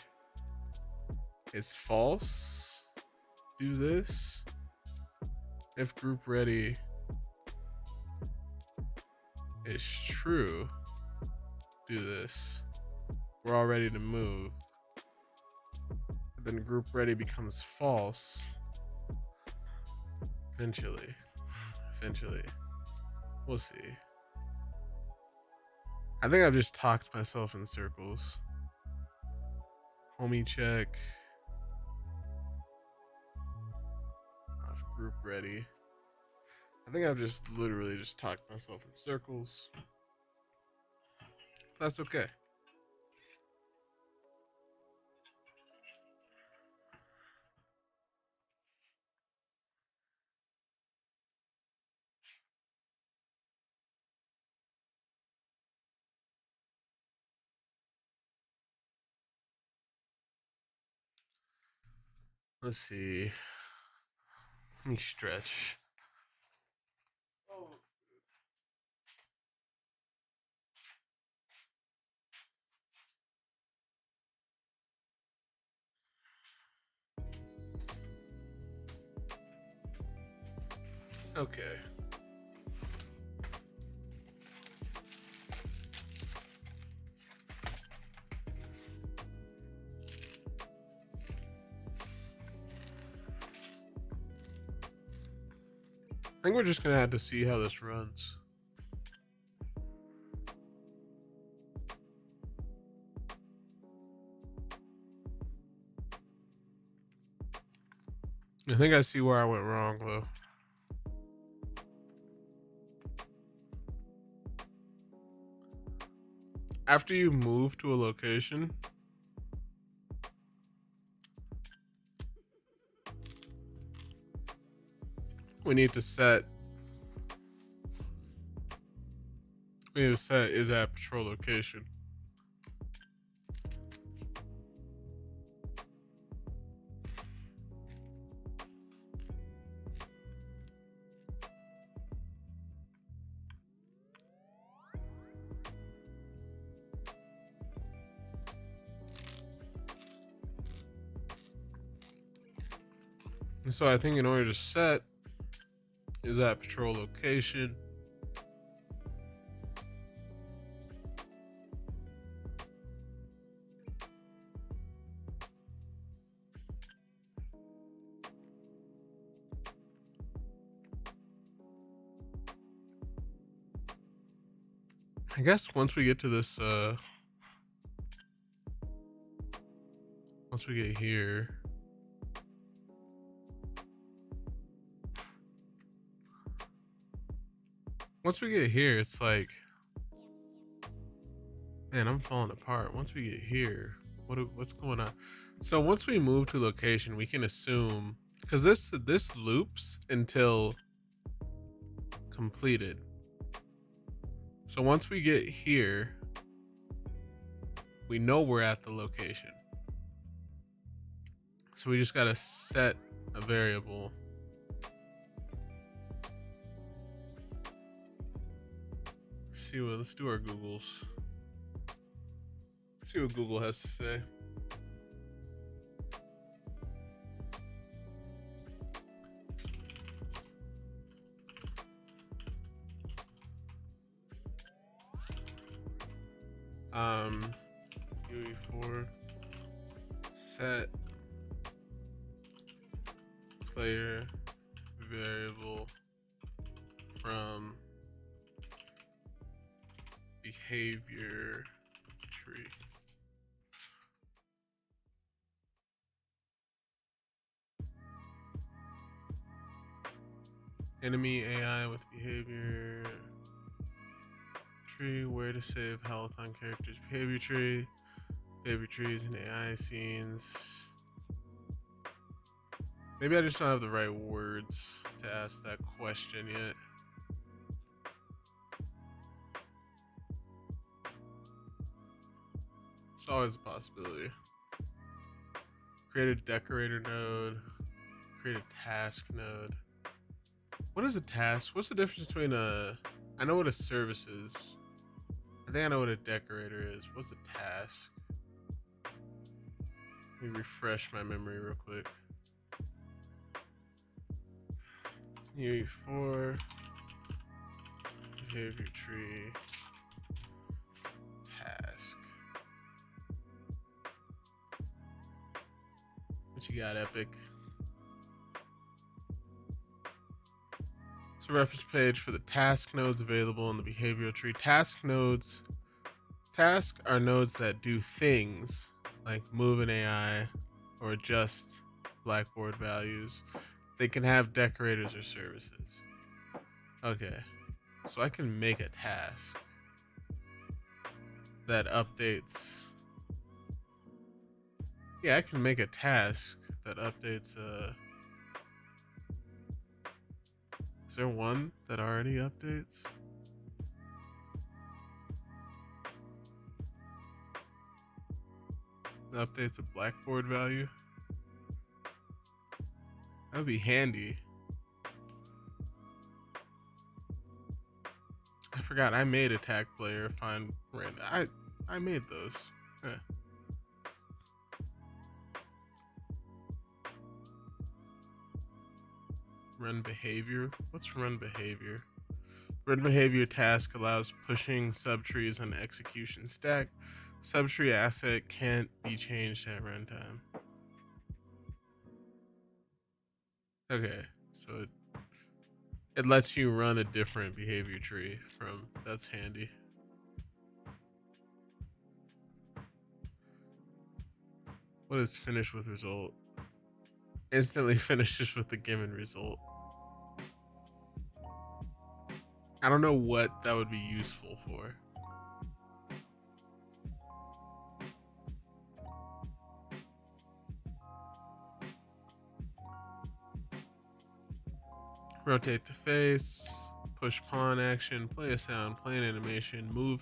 is false, do this. If group ready is true, do this. We're all ready to move. Then group ready becomes false. Eventually. We'll see. I think I've just talked myself in circles. Homie check. Off group ready. I think I've just literally just talked myself in circles. That's okay. Let's see. Let me stretch. Okay. I think we're just gonna have to see how this runs. I think I see where I went wrong though. after you move to a location, we need to set is at patrol location. And so I think in order to set is at patrol location, I guess once we get to this, once we get here, it's like, man, I'm falling apart. Once we get here, what's going on? So once we move to location, we can assume, because this loops until completed. So once we get here, we know we're at the location. So we just gotta set a variable. Let's do our Googles. See what Google has to say. UE4 set player variable from behavior tree. Enemy AI with behavior tree. Where to save health on characters. Behavior tree. Behavior trees and AI scenes. Maybe I just don't have the right words to ask that question yet. It's always a possibility. Create a decorator node. Create a task node. What is a task? What's the difference between I know what a service is. I think I know what a decorator is. What's a task? Let me refresh my memory real quick. UE4 behavior tree task. What you got, Epic? So reference page for the task nodes available in the behavioral tree. Tasks are nodes that do things like move an AI or adjust Blackboard values. They can have decorators or services. Okay, so I can make a task that updates. Yeah, I can make a task that updates. Is there one that already updates? That updates a Blackboard value. That would be handy. I forgot I made attack player find random. I made those. Yeah. Run behavior. What's run behavior? Run behavior task allows pushing subtrees on the execution stack. Subtree asset can't be changed at runtime. Okay, so it lets you run a different behavior tree from. That's handy. What is finish with result? Instantly finishes with the given result. I don't know what that would be useful for. rotate to face, push pawn action, play a sound, play an animation, move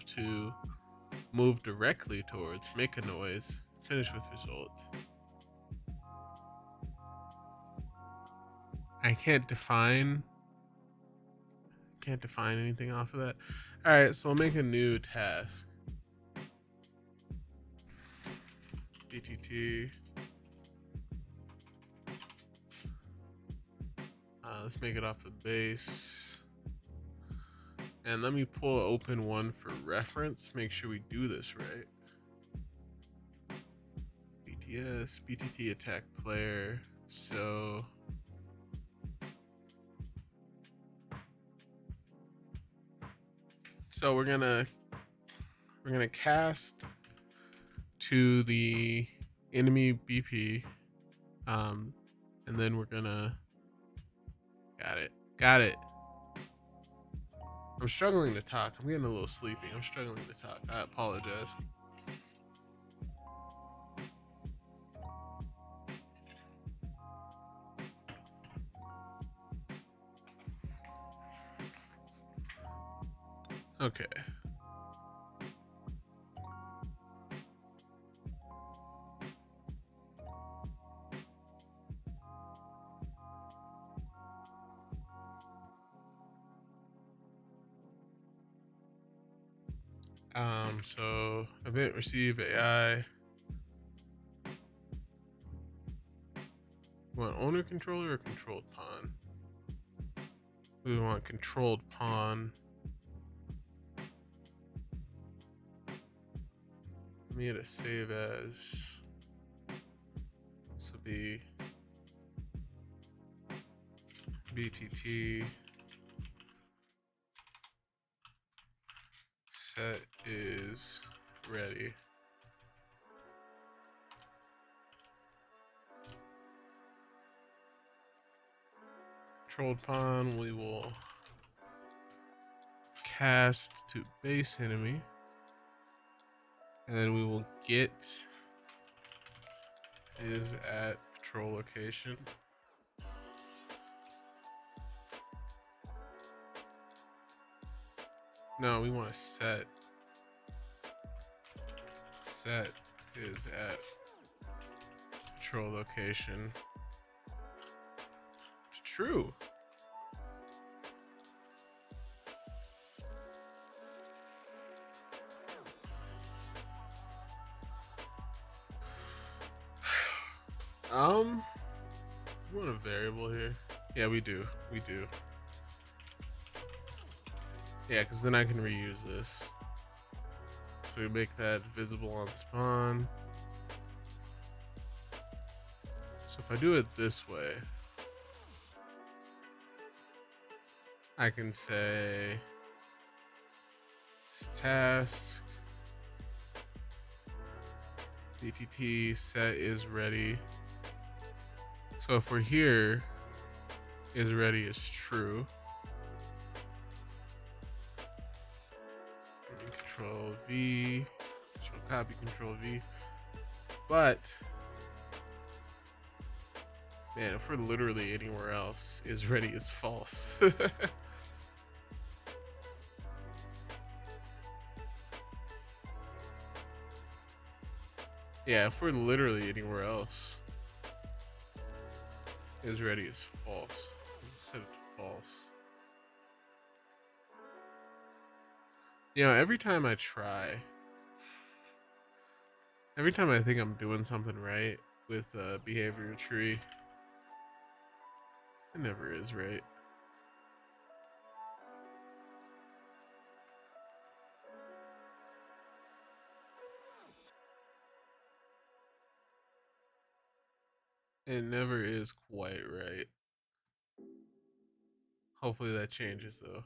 directly towards, make a noise, finish with result. I can't define anything off of that. All right, so we'll make a new task. BTT. Let's make it off the base. And let me pull open one for reference. Make sure we do this right. BTS, BTT attack player. So we're gonna cast to the enemy BP, and then we're gonna got it. I'm struggling to talk. I'm getting a little sleepy. I'm struggling to talk. I apologize. Okay. So event receive AI. We want owner controller or controlled pawn? We want controlled pawn. Let me hit a save as. This will be BTT. Set is ready. Controlled pawn, we will cast to base enemy, and then we will get is at patrol location. No, we want to set. Set is at patrol location. It's true. We want a variable here. Yeah, we do. We do. Yeah, because then I can reuse this. So we make that visible on spawn. So if I do it this way, I can say task BTT set is ready. So if we're here, is ready is true. Control V, control copy, control V. But man, if we're literally anywhere else, is ready is false. Yeah, if we're literally anywhere else, is ready is false. Set it to false. You know, every time I think I'm doing something right with a behavior tree, it never is right. It never is quite right. Hopefully that changes though.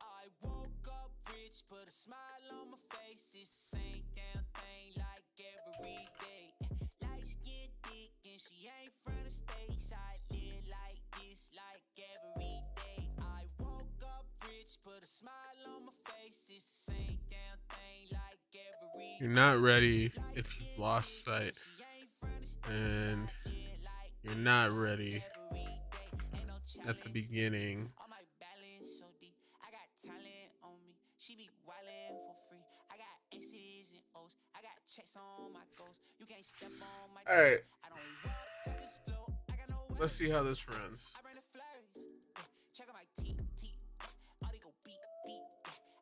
I woke up rich, put a smile on my face. It's the same damn thing like every day. Light skin thick and she ain't from the States. I live like this like every day. I woke up rich, put a smile on my face. It's the same damn thing like every day. You're not ready if you've lost sight, and you're not ready at the beginning. All my balance so deep. I got talent on me. She be wildin' for free. I got X's and O's. I got checks on my goals. You can't step on my All right, I don't walk, I just flow. I got no let's see how this runs. I bring the flurries. Check out my teeth. All they go beat.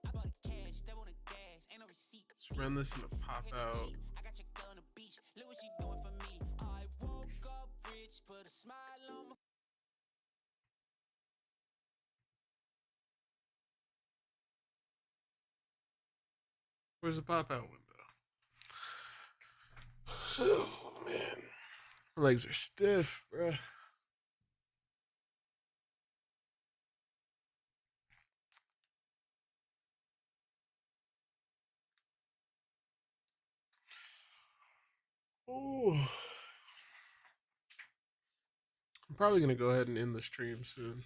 I bought the cash, step on the gas. Ain't no receipt. Let's run this in a pop out. I got your girl on the beach. Look what she doing for me. I woke up rich, put a smile on my Where's the pop out window? Oh man, my legs are stiff, bruh. Oh, I'm probably gonna go ahead and end the stream soon.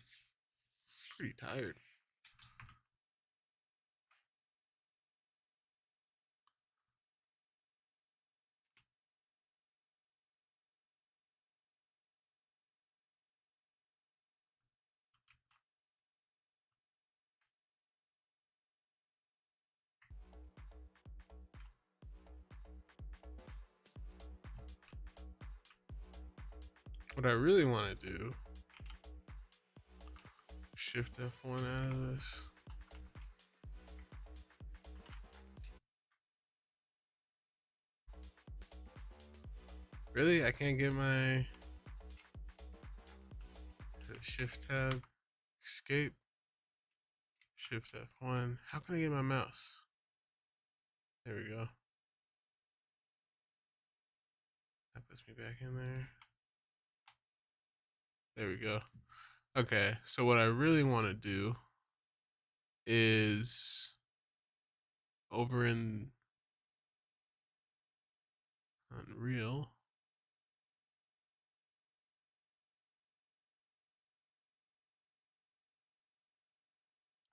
Pretty tired. What I really want to do, shift F1 out of this. Really? I can't get my shift tab, escape, shift F1. How can I get my mouse? There we go. That puts me back in there. There we go. Okay, so what I really want to do is over in Unreal.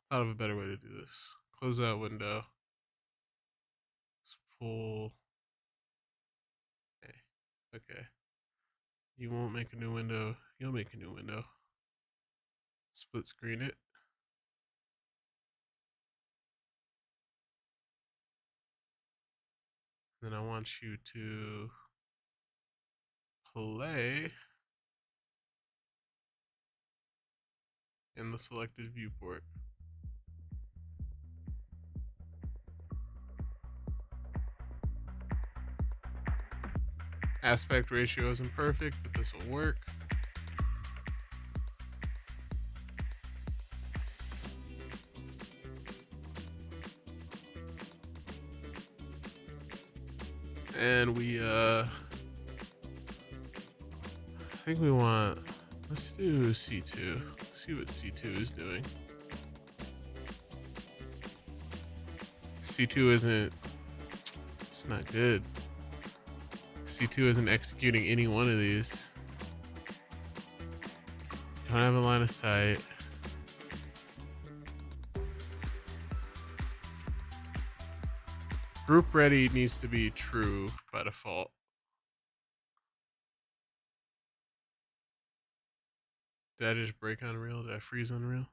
Thought of a better way to do this. Close that window. Let's pull. Okay. You won't make a new window. You'll make a new window. Split screen it. Then I want you to play in the selected viewport. Aspect ratio isn't perfect, but this will work. And we I think we want, let's do C2. See what C2 is doing. C2 isn't, it's not good. C2 isn't executing any one of these. Don't have a line of sight. Group ready needs to be true by default. Did I just break Unreal? Did I freeze Unreal?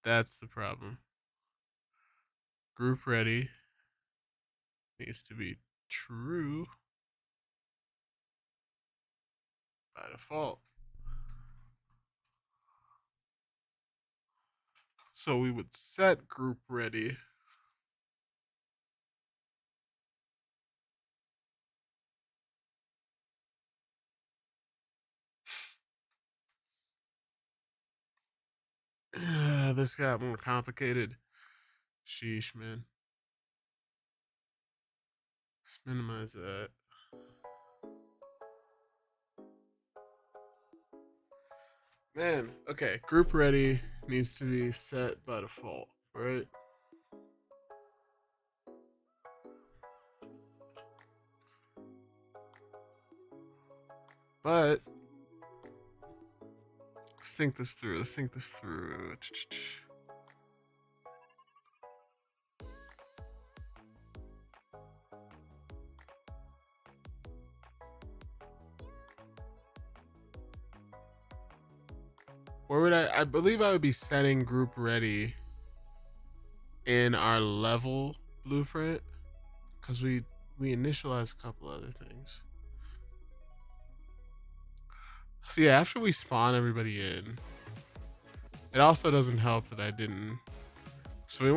That's the problem. Group ready needs to be true by default. So we would set group ready. This got more complicated. Sheesh, man. Let's minimize that. Man, okay. Group ready needs to be set by default, right? But let's think this through. Let's think this through. Where would I believe I would be setting group ready in our level blueprint, because we initialize a couple other things. So yeah, after we spawn everybody in, it also doesn't help that I didn't. So we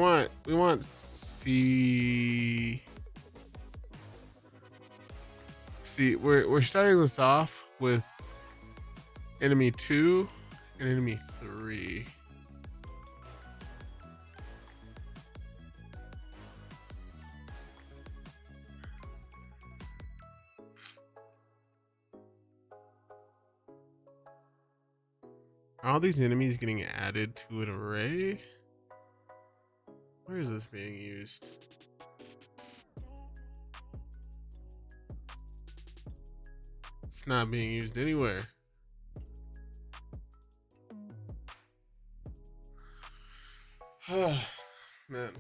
want C. See, we're starting this off with enemy 2 and enemy 3. Are all these enemies getting added to an array? Where is this being used? It's not being used anywhere. Man.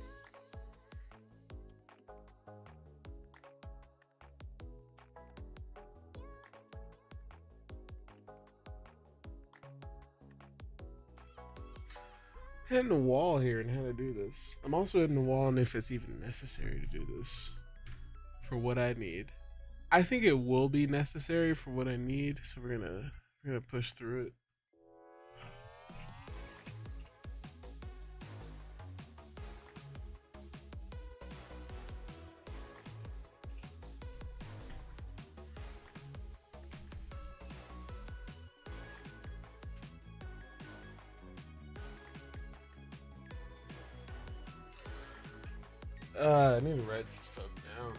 Hitting a wall here and how to do this. I'm also hitting a wall and if it's even necessary to do this for what I need. I think it will be necessary for what I need, so we're gonna push through it. I need to write some stuff down.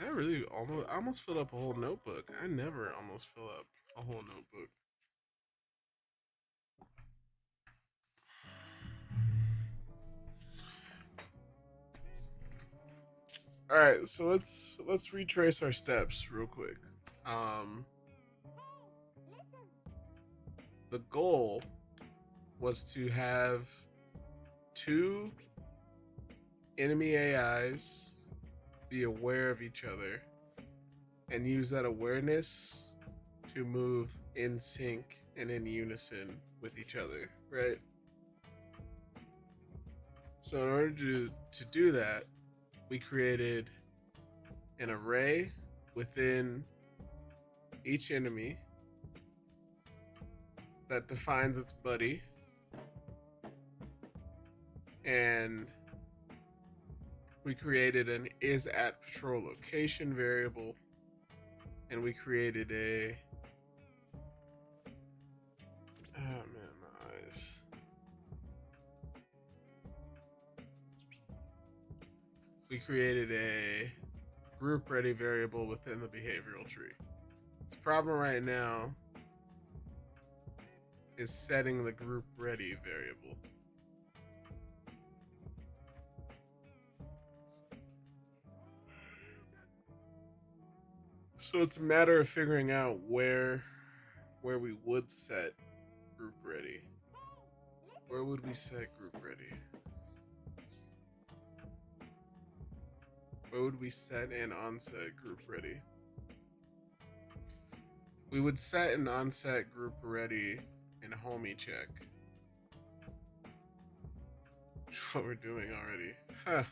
I almost filled up a whole notebook. I never almost fill up a whole notebook. All right, so let's retrace our steps real quick. The goal was to have 2 enemy AIs be aware of each other and use that awareness to move in sync and in unison with each other, right? So in order to do that, we created an array within each enemy that defines its buddy, and we created an is at patrol location variable, and we created a we created a group ready variable within the behavioral tree. The problem right now is setting the group ready variable. So it's a matter of figuring out where we would set group ready. Where would we set group ready? Where would we set an onset group ready? We would set an onset group ready in homie check. What we're doing already. Huh.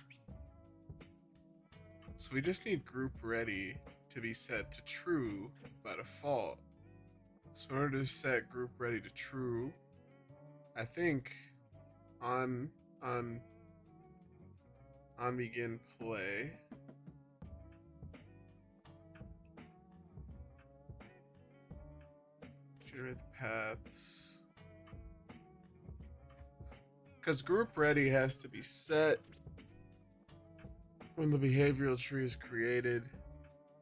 So we just need group ready to be set to true by default. So in order to set group ready to true, I think on begin play, generate the paths, because group ready has to be set when the behavioral tree is created.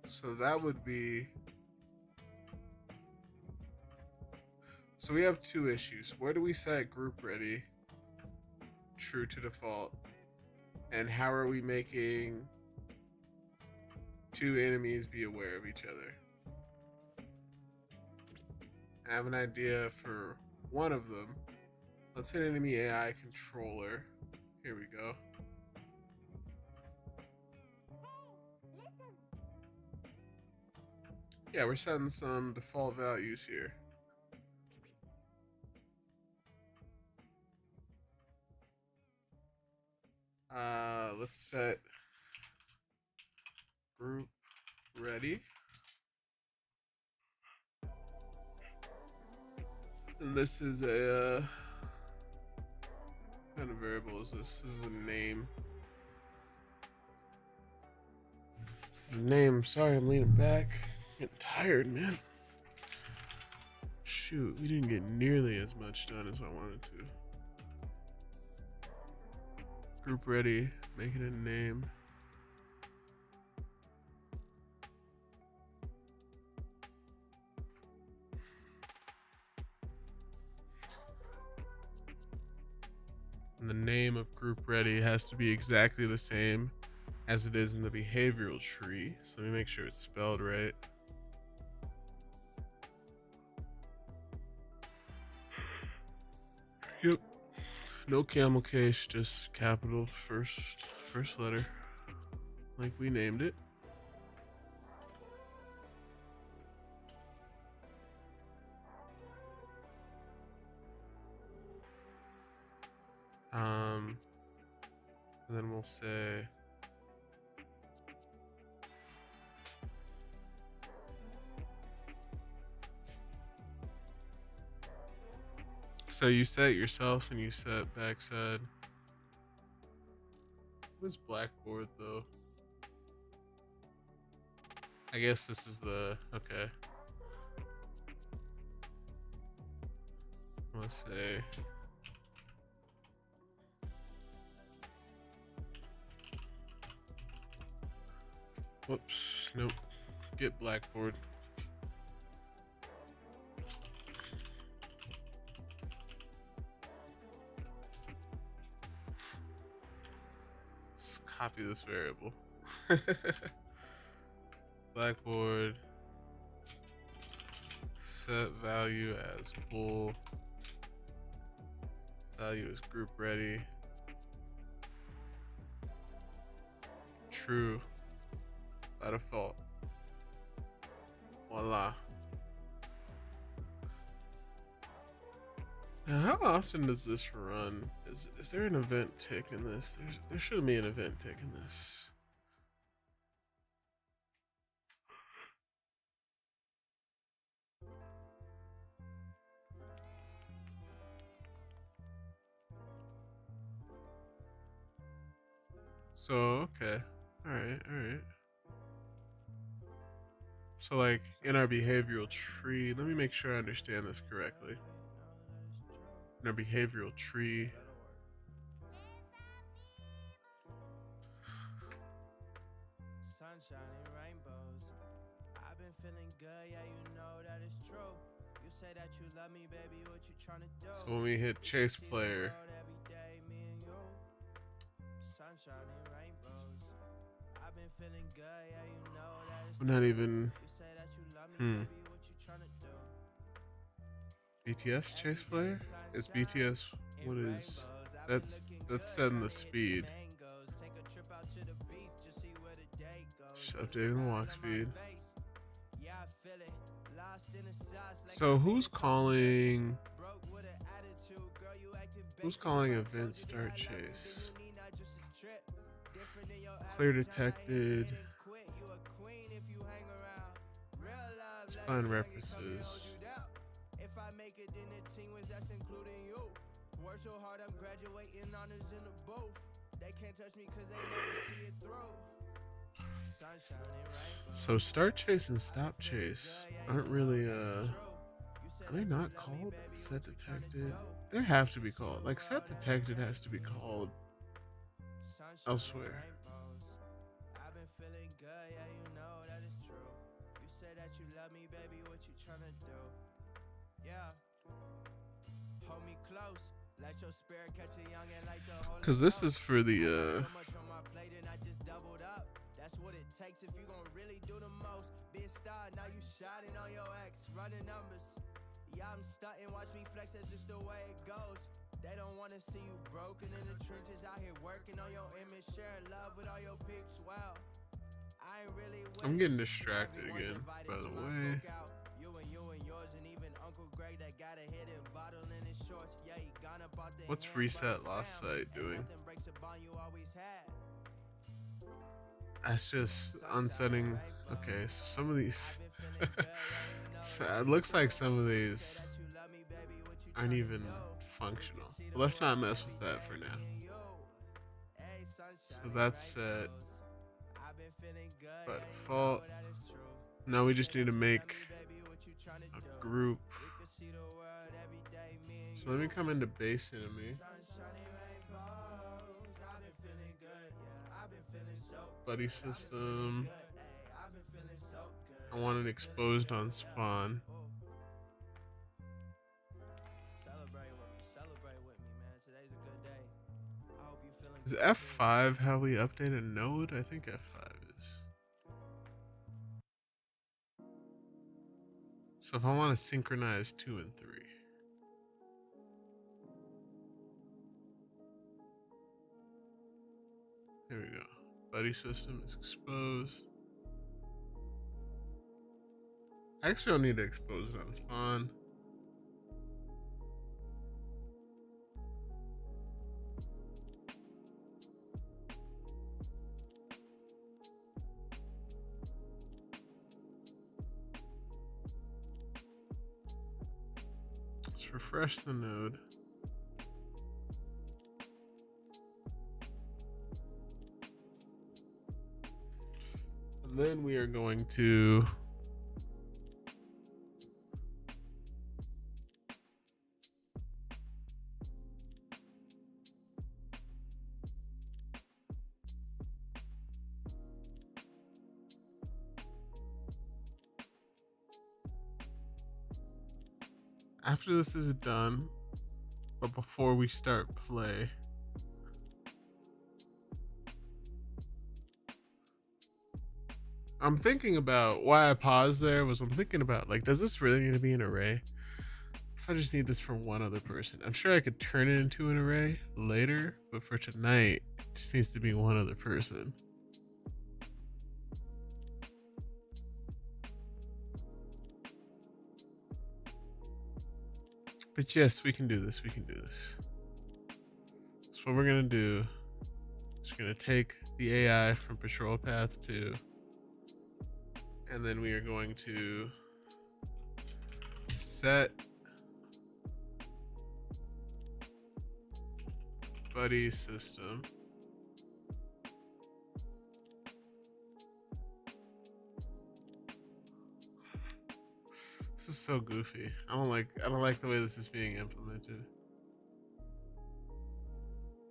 So that would be, so we have 2 issues. Where do we set group ready true to default? And how are we making 2 enemies be aware of each other? I have an idea for one of them. Let's hit enemy AI controller. Here we go. Yeah, we're setting some default values here. Let's set group ready. And this is a what kind of variable is this? This is a name. This is a name. Sorry, I'm leaning back. I'm getting tired, man. Shoot, we didn't get nearly as much done as I wanted to. Group ready, make it a name. And the name of group ready has to be exactly the same as it is in the behavioral tree. So let me make sure it's spelled right. Yep. No camel case, just capital first letter, like we named it. And then we'll say so you set yourself and you set backside. What's blackboard though? I guess this is the okay. Let's say whoops, nope. Get blackboard. Let's copy this variable. Blackboard set value as bool. Value is group ready. True. By default. Voila. Now, how often does this run? Is there an event tick in this? There should be an event tick in this. So, okay. Alright. So, like, in our behavioral tree, let me make sure I understand this correctly. In our behavioral tree, sunshine and rainbows. I've been feeling good, yeah, you know that it's true. You say that you love me, baby, what you trying to do? so when we hit chase player, Every day, me and you. Sunshine and rainbows. I've been feeling good, yeah, you know that it's we're not even you say that you love me, baby, what you trying to do? BTS chase player? Is BTS what is that's setting the speed. Just updating the walk speed. So who's calling event start chase? Clear detected. Let's find references. If I make it in the team, that's including you. Work so hard, I'm graduating honors in the booth. They can't touch me cause they never see it through. Sunshine and rainbows. So start chase and stop chase aren't really are they not called set detected? They have to be called. Like set detected has to be called elsewhere. I've been feeling good, yeah, you know that it's true. You say that you love me, baby, what you tryna do? Yeah. Hold me close. Let your spirit catch a young and like the Holy Cause this is Ghost. for the So much on my plate and I just doubled up. That's what it takes if you gon' really do the most. Be a star, now you shining on your ex, running numbers. Yeah, I'm stunting, watch me flex, that's just the way it goes. They don't wanna see you broken in the trenches, out here working on your image, sharing love with all your peeps. Well, I I'm getting distracted again, by the way. What's reset lost site doing? That's just unsetting. Okay, so some of these so it looks like some of these aren't even functional. But let's not mess with that for now. So that's set by default. Now we just need to make a group. So let me come into base enemy. Buddy system. I want it exposed on spawn. Is F5 how we update a node? I think F5 is. So if I want to synchronize 2 and 3. Here we go. Buddy system is exposed. I actually don't need to expose it on spawn. Let's refresh the node. And then we are going to after this is done, but before we start play, I'm thinking about why I paused there was I'm thinking about, like, does this really need to be an array? If I just need this for one other person, I'm sure I could turn it into an array later, but for tonight, it just needs to be one other person. But yes, we can do this. We can do this. So what we're gonna do is we're gonna take the AI from patrol path 2, and then we are going to set buddy system. This is so goofy. I don't like the way this is being implemented.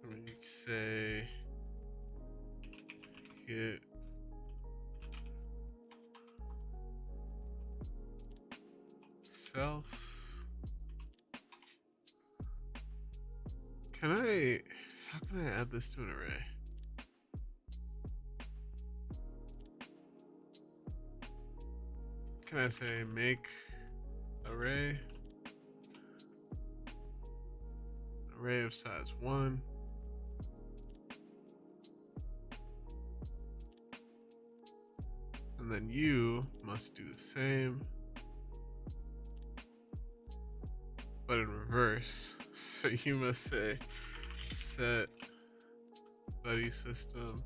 I mean, you can say get self. How can I add this to an array? Can I say make array of size 1, and then you must do the same, but in reverse. So you must say set buddy system.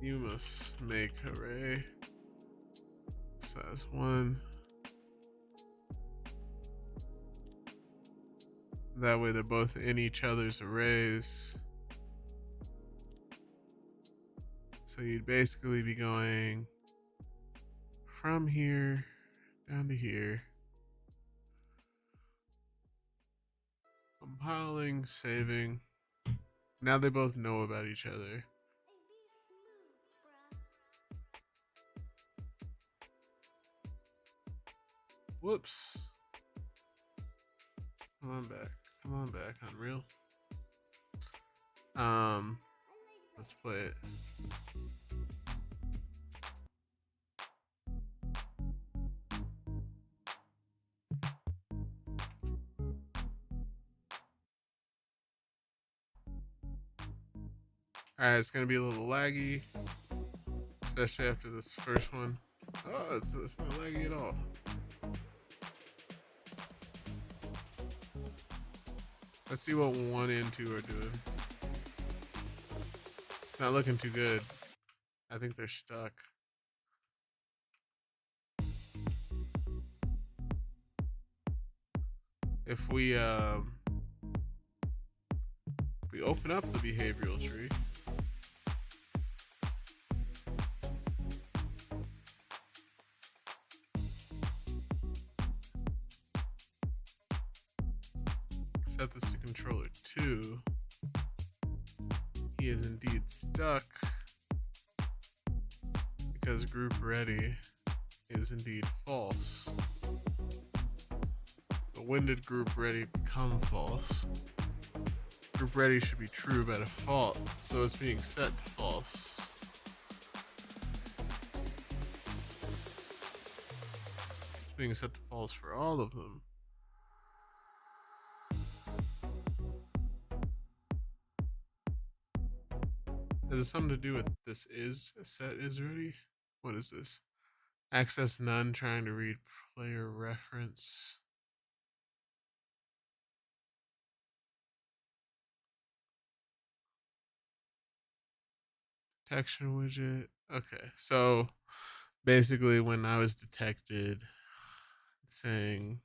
You must make array size 1. That way they're both in each other's arrays. So you'd basically be going from here down to here. Compiling, saving. Now they both know about each other. Whoops. Come on back. Come on back, Unreal. Let's play it. Alright, it's gonna be a little laggy, especially after this first one. Oh, it's not laggy at all. Let's see what 1 and 2 are doing. It's not looking too good. I think they're stuck. If we open up the behavioral tree, set this to controller 2, he is indeed stuck because group ready is indeed false. But when did group ready become false? Group ready should be true by default, so it's being set to false. It's being set to false for all of them. Is it something to do with this is set is ready? What is this? Access none, trying to read player reference. Detection widget. Okay, so basically when I was detected saying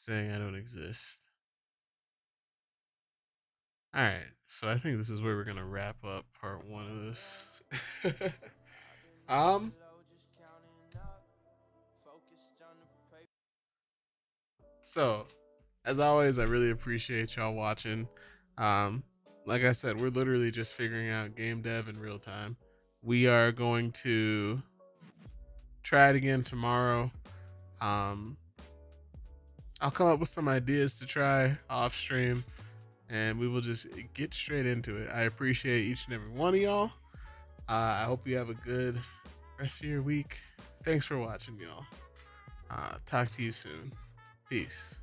I don't exist. Alright, so I think this is where we're gonna wrap up part 1 of this. So as always, I really appreciate y'all watching. Like I said, we're literally just figuring out game dev in real time. We are going to try it again tomorrow. I'll come up with some ideas to try off stream, and we will just get straight into it. I appreciate each and every one of y'all. I hope you have a good rest of your week. Thanks for watching, y'all. Talk to you soon. Peace.